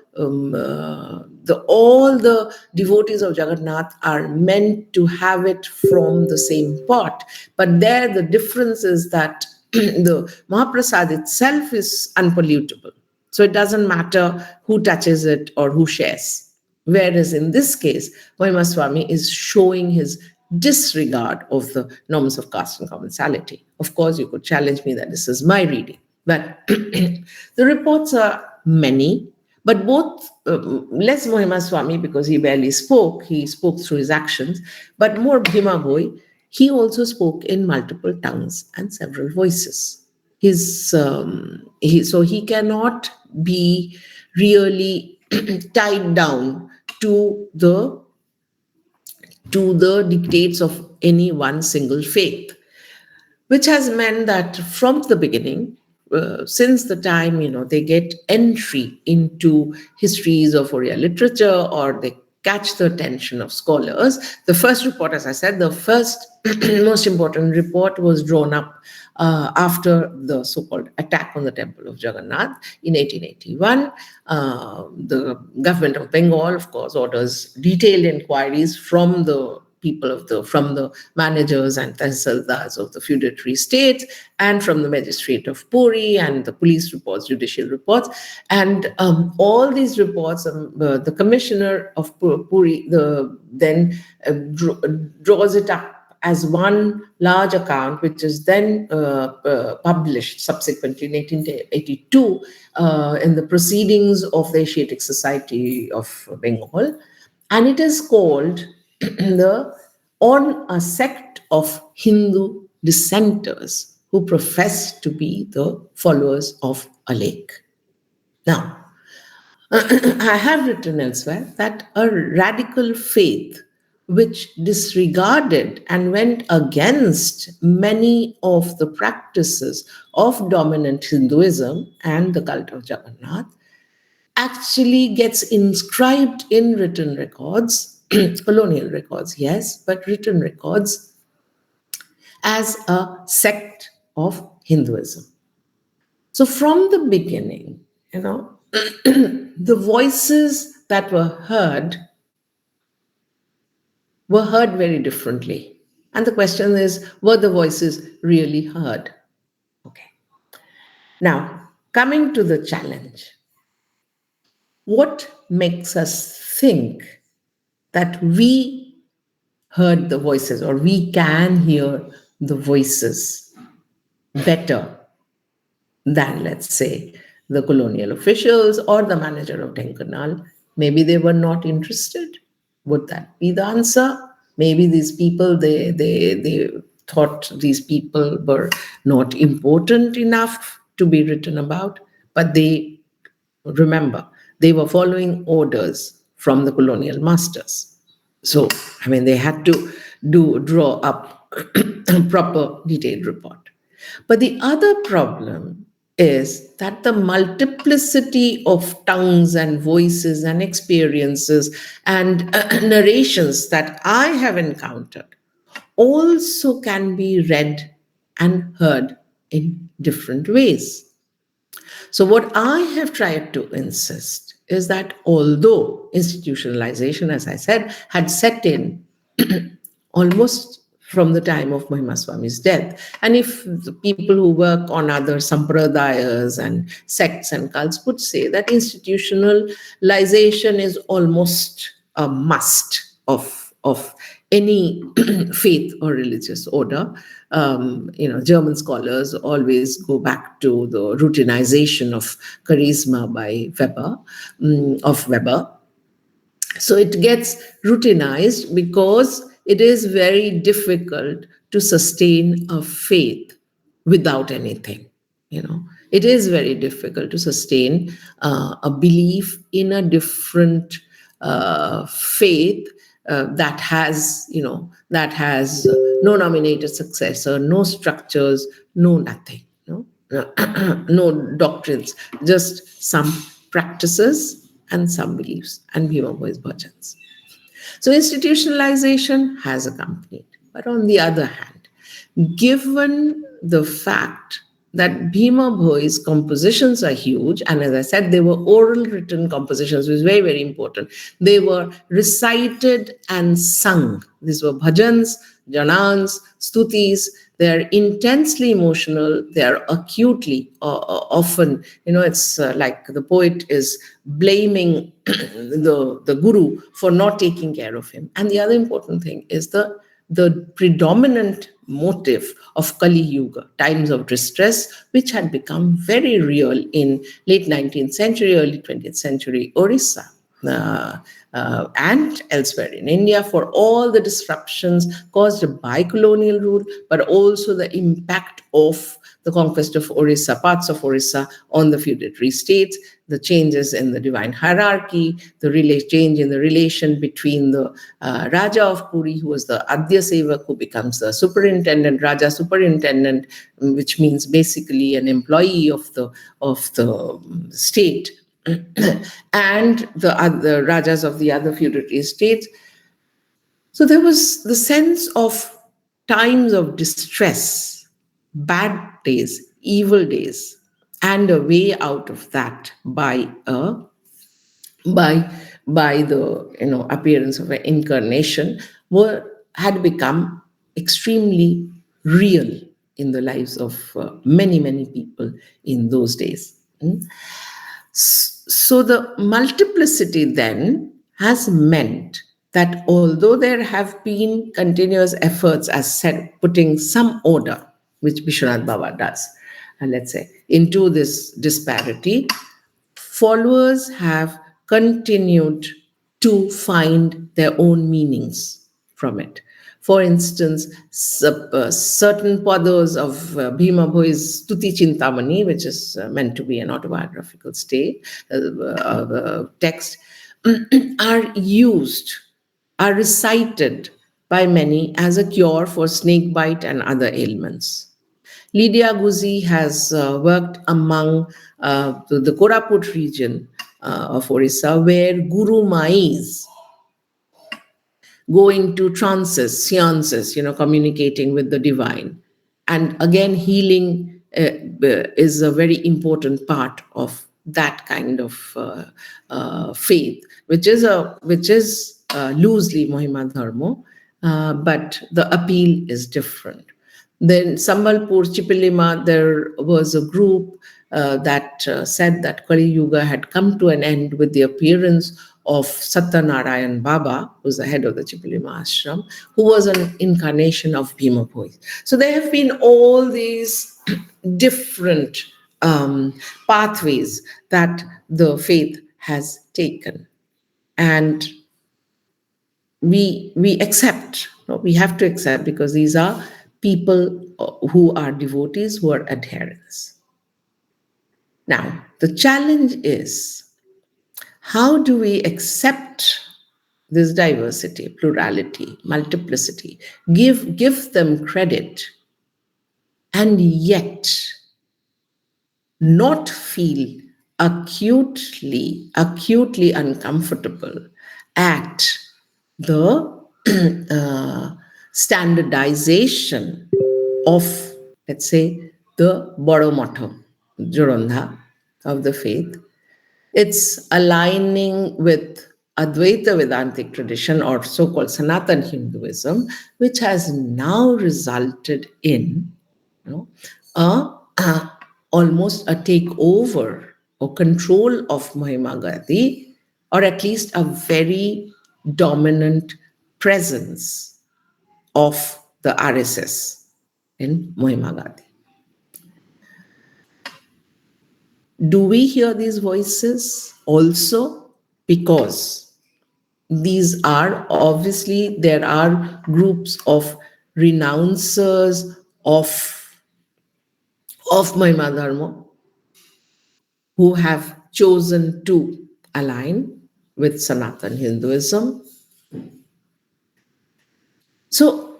the devotees of Jagannath are meant to have it from the same pot. But there the difference is that the Mahaprasad itself is unpollutable. So it doesn't matter who touches it or who shares. Whereas in this case, Mohima Swami is showing his disregard of the norms of caste and commensality. Of course, you could challenge me that this is my reading. But the reports are many, but both, less Mohima Swami because he barely spoke, he spoke through his actions, but more Bhima Boy, he also spoke in multiple tongues and several voices. So he cannot be really tied down to the dictates of any one single faith, which has meant that from the beginning, since the time they get entry into histories of Oriya literature, or they catch the attention of scholars, the first report, as I said, the first most important report was drawn up after the so-called attack on the temple of Jagannath in 1881. The government of Bengal, of course, orders detailed inquiries from the from the managers and tahsildars of the feudatory states, and from the magistrate of Puri, and the police reports, judicial reports. And all these reports, the commissioner of Puri then draws it up as one large account, which is then published subsequently in 1882 in the Proceedings of the Asiatic Society of Bengal. And it is called on a sect of Hindu dissenters who profess to be the followers of a lake. Now, I have written elsewhere that a radical faith which disregarded and went against many of the practices of dominant Hinduism and the cult of Jagannath actually gets inscribed in written records, colonial records, yes, but written records, as a sect of Hinduism. So from the beginning, the voices that were heard very differently. And the question is, were the voices really heard? Okay. Now, coming to the challenge. What makes us think that we heard the voices, or we can hear the voices better than, let's say, the colonial officials or the manager of Denkanal? Maybe they were not interested. Would that be the answer? Maybe these people, they thought these people were not important enough to be written about, but they, remember, they were following orders from the colonial masters. So, I mean, they had to draw up a proper detailed report. But the other problem is that the multiplicity of tongues and voices and experiences and narrations that I have encountered also can be read and heard in different ways. So, what I have tried to insist is that although institutionalization, as I said, had set in almost from the time of Mahima Swami's death, and if the people who work on other sampradayas and sects and cults would say that institutionalization is almost a must of any faith or religious order. German scholars always go back to the routinization of charisma by Weber. So it gets routinized because it is very difficult to sustain a faith without anything. It is very difficult to sustain a belief in a different faith that has no nominated successor, no structures, no nothing, no doctrines, just some practices and some beliefs, and Bhima Boy's bhajans. So institutionalization has accompanied. But on the other hand, given the fact that Bhima Bhoi's compositions are huge, and as I said, they were oral written compositions, which is very, very important. They were recited and sung. These were bhajans, janans, stutis. They're intensely emotional. They're acutely, often, it's like the poet is blaming the guru for not taking care of him. And the other important thing is the predominant motive of Kali Yuga, times of distress, which had become very real in late 19th century, early 20th century Odisha. And elsewhere in India, for all the disruptions caused by colonial rule, but also the impact of the conquest of Orissa, parts of Orissa, on the feudatory states, the changes in the divine hierarchy, the change in the relation between the Raja of Puri, who was the Adya Sevak, who becomes the superintendent, Raja superintendent, which means basically an employee of the state, and the other Rajas of the other feudatory states. So there was the sense of times of distress, bad days, evil days, and a way out of that by the appearance of an incarnation had become extremely real in the lives of many people in those days. So the multiplicity then has meant that although there have been continuous efforts, as said, putting some order, which Vishwanath Baba does, and let's say, into this disparity, followers have continued to find their own meanings from it. For instance, certain padas of Bhima Bhoi's Stuti Chintamani, which is meant to be an autobiographical text, are recited by many as a cure for snake bite and other ailments. Lydia Guzi has worked among the Koraput region of Orissa, where Guru Mais go into trances, seances, communicating with the divine. And again, healing is a very important part of that kind of faith, which is loosely Mohima Dharma, but the appeal is different. Then Sambalpur, Chipilima, there was a group that said that Kali Yuga had come to an end with the appearance of Satyanarayan Baba, who's the head of the Chipilima ashram, who was an incarnation of Bhima Bhoi. So there have been all these different pathways that the faith has taken. And we accept. No, we have to accept because these are people who are devotees, who are adherents. Now, the challenge is how do we accept this diversity, plurality, multiplicity, give them credit, and yet not feel acutely uncomfortable at the uh, standardization of, let's say, the Boro Motto, Jorandha of the faith. It's aligning with Advaita Vedantic tradition or so called Sanatan Hinduism, which has now resulted in, you know, almost a takeover or control of Mahima Gandhi, or at least a very dominant presence of the RSS in Mahima Gandhi. Do we hear these voices also? Because these are obviously, there are groups of renouncers of Mahima Dharma who have chosen to align with Sanatan Hinduism. So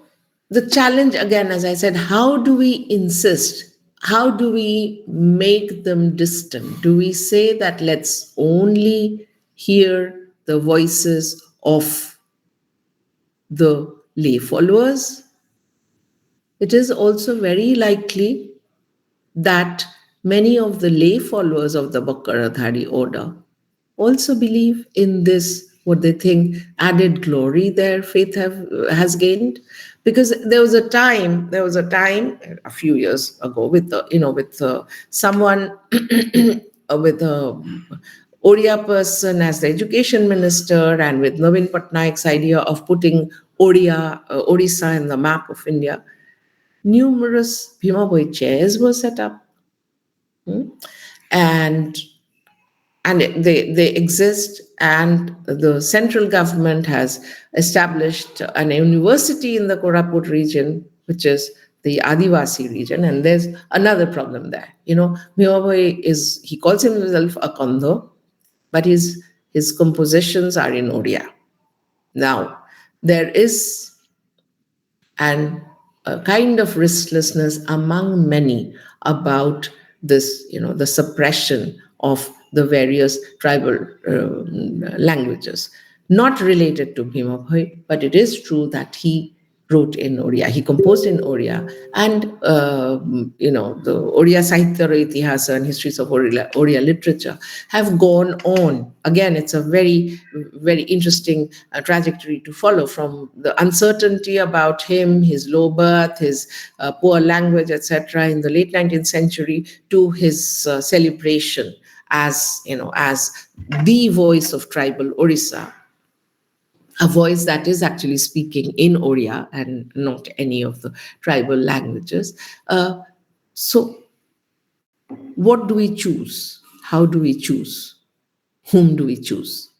the challenge again, as I said, how do we insist? How do we make them distant? Do we say that let's only hear the voices of the lay followers? It is also very likely that many of the lay followers of the Bakkaradhari order also believe in this, what they think, added glory their faith has gained. Because there was a time a few years ago with someone with a Odia person as the education minister, and with Navin Patnaik's idea of putting Odisha in the map of India, numerous Bhima Boy chairs were set up. Hmm? and they exist, and the central government has established an university in the Koraput region, which is the Adivasi region. And there's another problem there. Bhima Boy he calls himself a Kandho, but his compositions are in Odia. Now, there is and a kind of restlessness among many about this, the suppression of the various tribal languages, not related to Bhima Bhai, but it is true that he wrote in Oriya, he composed in Oriya, and the Oriya Sahitya Itihasa and histories of Oriya literature have gone on. Again, it's a very, very interesting trajectory to follow, from the uncertainty about him, his low birth, his poor language, etc., in the late 19th century, to his celebration as the voice of tribal Orissa, a voice that is actually speaking in Oriya and not any of the tribal languages. So, what do we choose? How do we choose? Whom do we choose?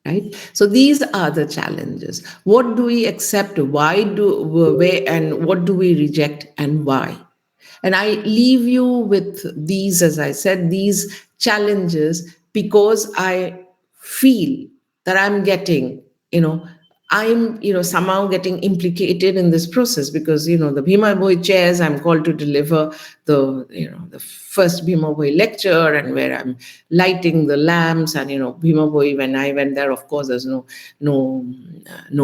Right? So these are the challenges. What do we accept? Where, and what do we reject, and why? And I leave you with these, as I said, these challenges, because I feel that I'm somehow getting implicated in this process, because, the Bhima Boy chairs, I'm called to deliver the first Bhima Boy lecture, and where I'm lighting the lamps, and, Bhima Boy, when I went there, of course, there's no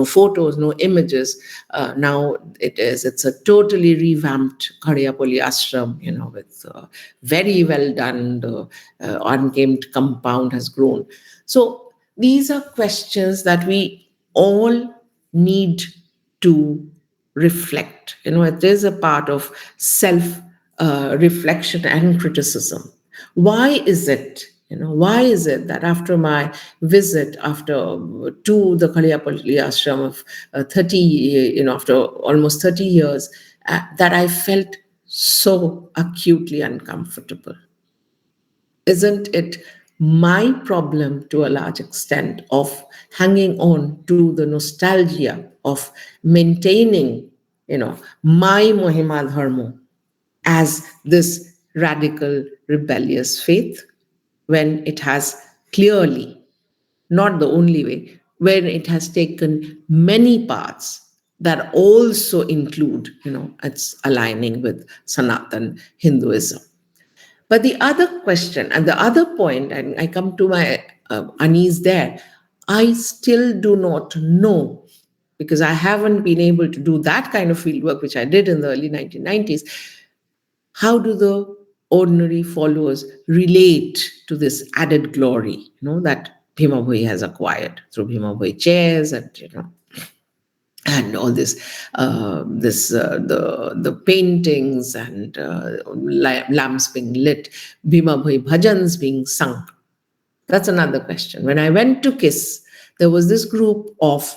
photos, no images. Now it's a totally revamped Khadiyapoli ashram, with very well done, the unclaimed compound has grown. So these are questions that we all need to reflect. It is a part of self reflection and criticism. Why is it? Why is it that after my visit, to the Kaliyapalli ashram of 30, after almost 30 years, that I felt so acutely uncomfortable? Isn't it my problem to a large extent of hanging on to the nostalgia of maintaining, my Mohima Dharma as this radical rebellious faith when it has clearly, not the only way, when it has taken many paths that also include, its aligning with Sanatan Hinduism. But the other question and the other point, and I come to my unease there, I still do not know, because I haven't been able to do that kind of fieldwork, which I did in the early 1990s. How do the ordinary followers relate to this added glory, that Bhima Bhoi has acquired through Bhima Bhoi chairs and, and all the paintings and lamps being lit, Bhima Bhoi bhajans being sung. That's another question. When I went to KISS, there was this group of,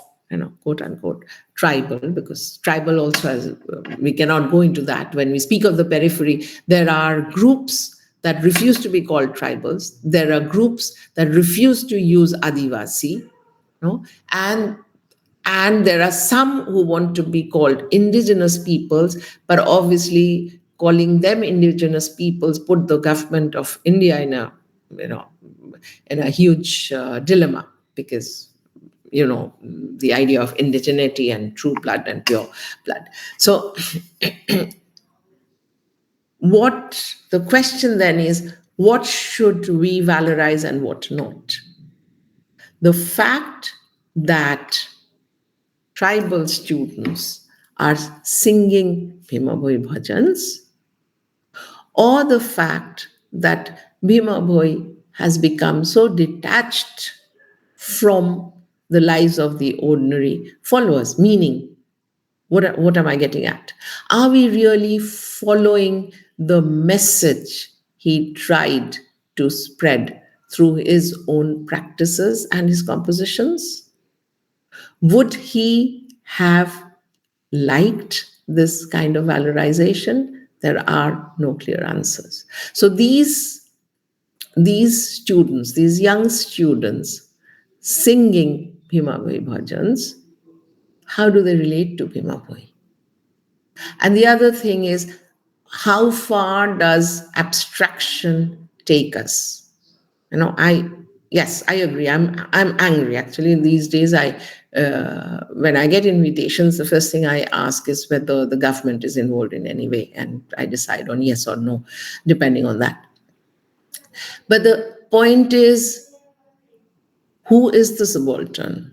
quote unquote, tribal, because tribal also has, we cannot go into that. When we speak of the periphery, there are groups that refuse to be called tribals. There are groups that refuse to use Adivasi, and there are some who want to be called indigenous peoples, but obviously calling them indigenous peoples put the government of India in a, in a huge dilemma, because the idea of indigeneity and true blood and pure blood. So what the question then is, what should we valorize and what not? The fact that tribal students are singing Bhima Bhoi bhajans, or the fact that Bhima Bhoi has become so detached from the lives of the ordinary followers, meaning, what am I getting at? Are we really following the message he tried to spread through his own practices and his compositions? Would he have liked this kind of valorization? There are no clear answers. So these students, these young students singing Bhima Bhoi bhajans, how do they relate to Bhima Bhoi? And the other thing is, how far does abstraction take us? Yes, I agree. I'm angry actually. These days, when I get invitations, the first thing I ask is whether the government is involved in any way, and I decide on yes or no, depending on that. But the point is, who is the subaltern?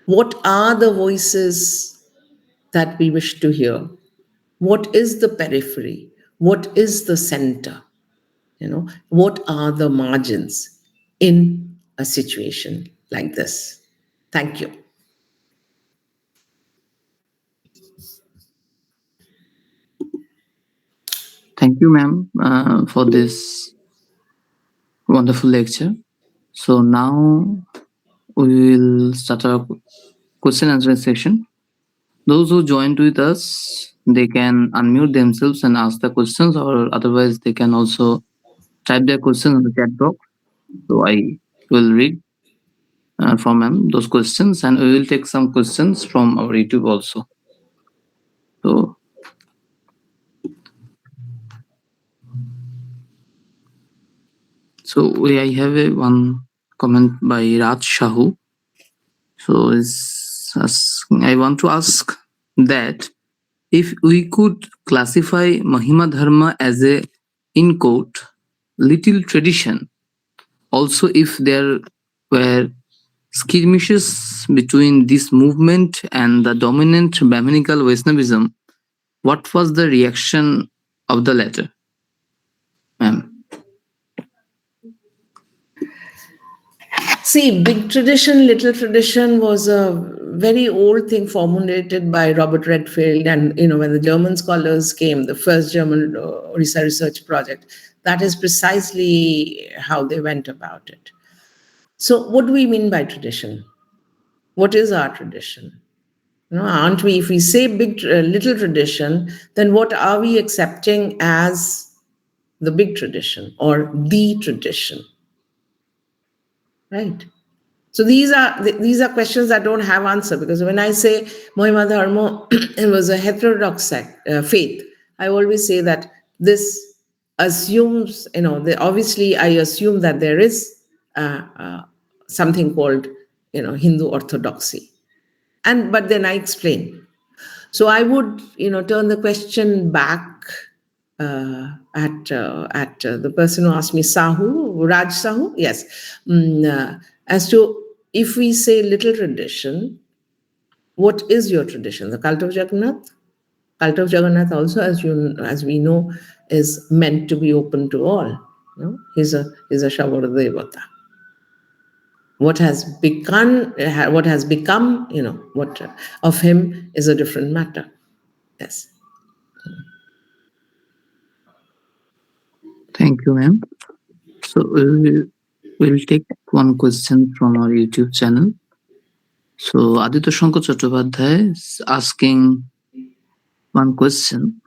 What are the voices that we wish to hear? What is the periphery? What is the center? What are the margins in a situation like this? Thank you. Thank you, ma'am, for this wonderful lecture. So now we will start our question answer session. Those who joined with us, they can unmute themselves and ask the questions, or otherwise they can also type their questions in the chat box. So I will read from those questions, and we will take some questions from our YouTube also. So, I have one comment by Raj Shahu. So I want to ask that if we could classify Mahima Dharma as a, in quote, little tradition, also if there were skirmishes between this movement and the dominant Brahminical Vaishnavism, what was the reaction of the latter? Ma'am. See, big tradition, little tradition was a very old thing formulated by Robert Redfield. And, when the German scholars came, the first German Odisha research project, that is precisely how they went about it. So, what do we mean by tradition? What is our tradition? Aren't we, if we say little tradition, then what are we accepting as the big tradition or the tradition? right? So these are questions that don't have answer, because when I say Mohimma Dharma it was a heterodox faith, I always say that this assumes, obviously I assume that there is something called, Hindu orthodoxy, and but then I explain. So I would, turn the question back at the person who asked me, Raj Sahu, yes, as to, if we say little tradition, what is your tradition? The cult of Jagannath. Cult of Jagannath also, as we know, is meant to be open to all. He's a Shabara Devata. What has become, what of him is a different matter. Yes. Thank you, ma'am. So we'll take one question from our YouTube channel. So Aditya Shankar Chattopadhyay is asking one question,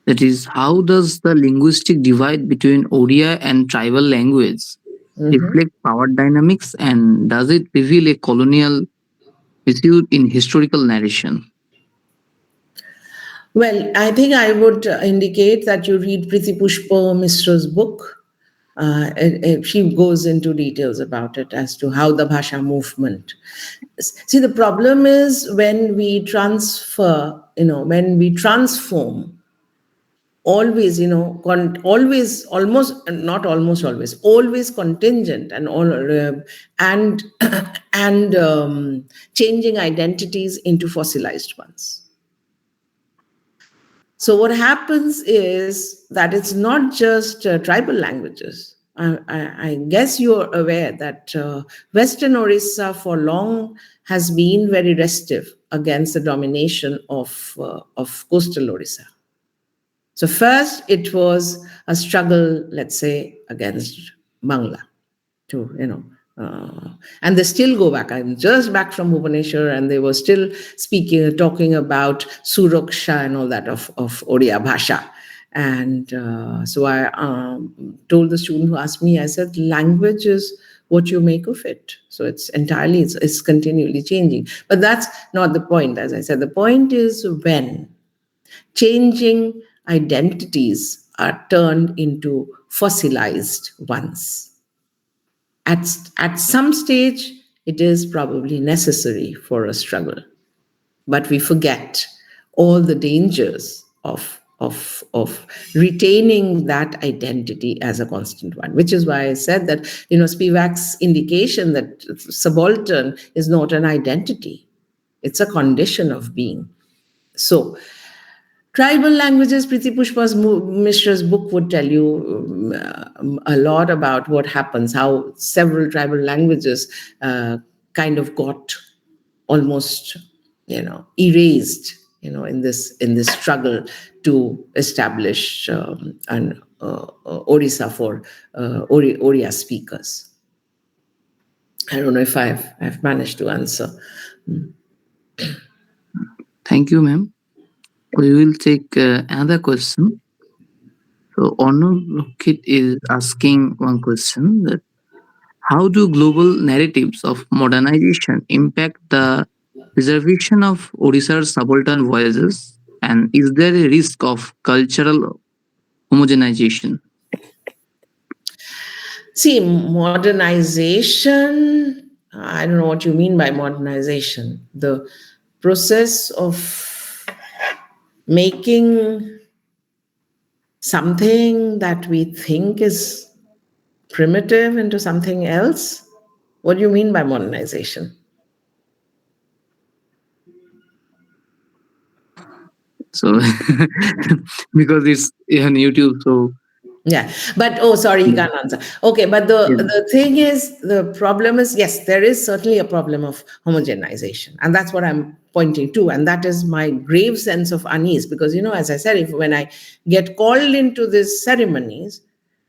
that is, how does the linguistic divide between Odia and tribal language Mhm. reflect power dynamics, and does it reveal a colonial issue in historical narration? Well, I think I would indicate that you read Priti Pushpa Mishra's book. She goes into details about it as to how the Bhasha movement. See, the problem is when we when we transform, always, always, almost, not almost always, always contingent and all, and and changing identities into fossilized ones. So what happens is that it's not just tribal languages. I guess you're aware that Western Orissa for long has been very restive against the domination of coastal Orissa. So first, it was a struggle, let's say, against Bangla to, and they still go back. I'm just back from Bhubaneswar, and they were still talking about Suraksha and all that of Odia Bhasha. And so I told the student who asked me, I said, language is what you make of it. So it's continually changing. But that's not the point, as I said. The point is when changing identities are turned into fossilized ones. At some stage, it is probably necessary for a struggle, but we forget all the dangers of retaining that identity as a constant one, which is why I said that, Spivak's indication that subaltern is not an identity, it's a condition of being. So tribal languages, Priti Pushpa's Mishra's book would tell you a lot about what happens, how several tribal languages kind of got almost, erased, in this struggle to establish an Odisha for Oriya speakers. I don't know if I've managed to answer. Thank you, ma'am. We will take another question. So Arnold Lokit is asking one question, that how do global narratives of modernization impact the preservation of Odisha's subaltern voices? And is there a risk of cultural homogenization? See, modernization, I don't know what you mean by modernization. The process of making something that we think is primitive into something else. What do you mean by modernization? So because it's on YouTube, so Yeah, but oh, sorry, he yeah, can't answer. Okay, but yeah. the thing is, the problem is, yes, there is certainly a problem of homogenization, and that's what I'm pointing to, and that is my grave sense of unease, because, as I said, if when I get called into these ceremonies,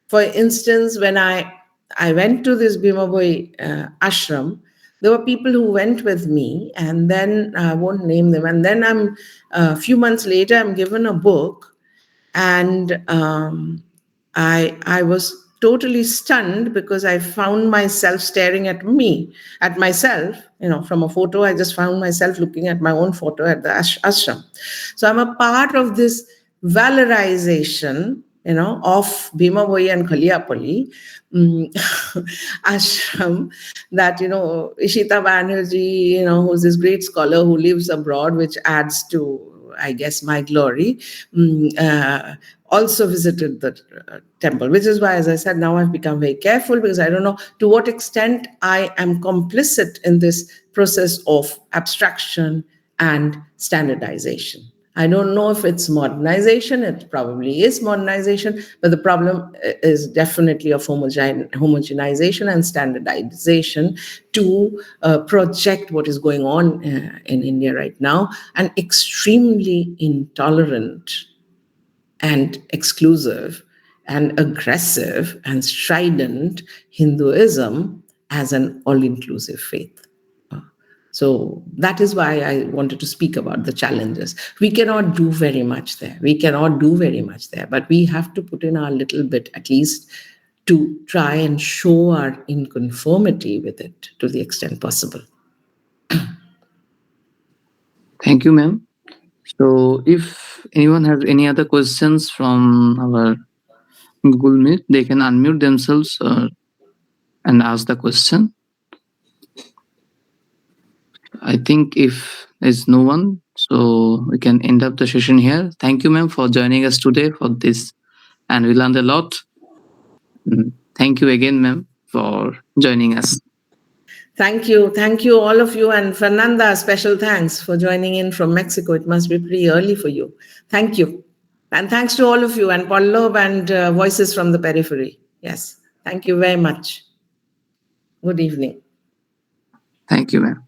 for instance, when I went to this Bhimaboy ashram, there were people who went with me, and then I won't name them, and then a few months later, I'm given a book, and I was totally stunned because I found myself staring at myself. From a photo, I just found myself looking at my own photo at the ashram. So I'm a part of this valorization, of Bhima Bhoi and Khaliapalli ashram, that, Ishita Banerjee, who's this great scholar who lives abroad, which adds to, I guess, my glory, also visited the temple, which is why, as I said, now I've become very careful because I don't know to what extent I am complicit in this process of abstraction and standardization. I don't know if it's modernization. It probably is modernization, but the problem is definitely of homogenization and standardization to project what is going on in India right now, an extremely intolerant and exclusive and aggressive and strident Hinduism as an all-inclusive faith. So that is why I wanted to speak about the challenges. We cannot do very much there. But we have to put in our little bit, at least, to try and show our inconformity with it to the extent possible. Thank you, ma'am. So, if anyone has any other questions from our Google Meet, they can unmute themselves and ask the question. I think if there's no one, so we can end up the session here. Thank you, ma'am, for joining us today for this, and we learned a lot. Thank you again, ma'am, for joining us. Thank you, all of you, and Fernanda, special thanks for joining in from Mexico. It must be pretty early for you. Thank you. And thanks to all of you, and Pallab and Voices from the Periphery. Yes, thank you very much. Good evening. Thank you, ma'am.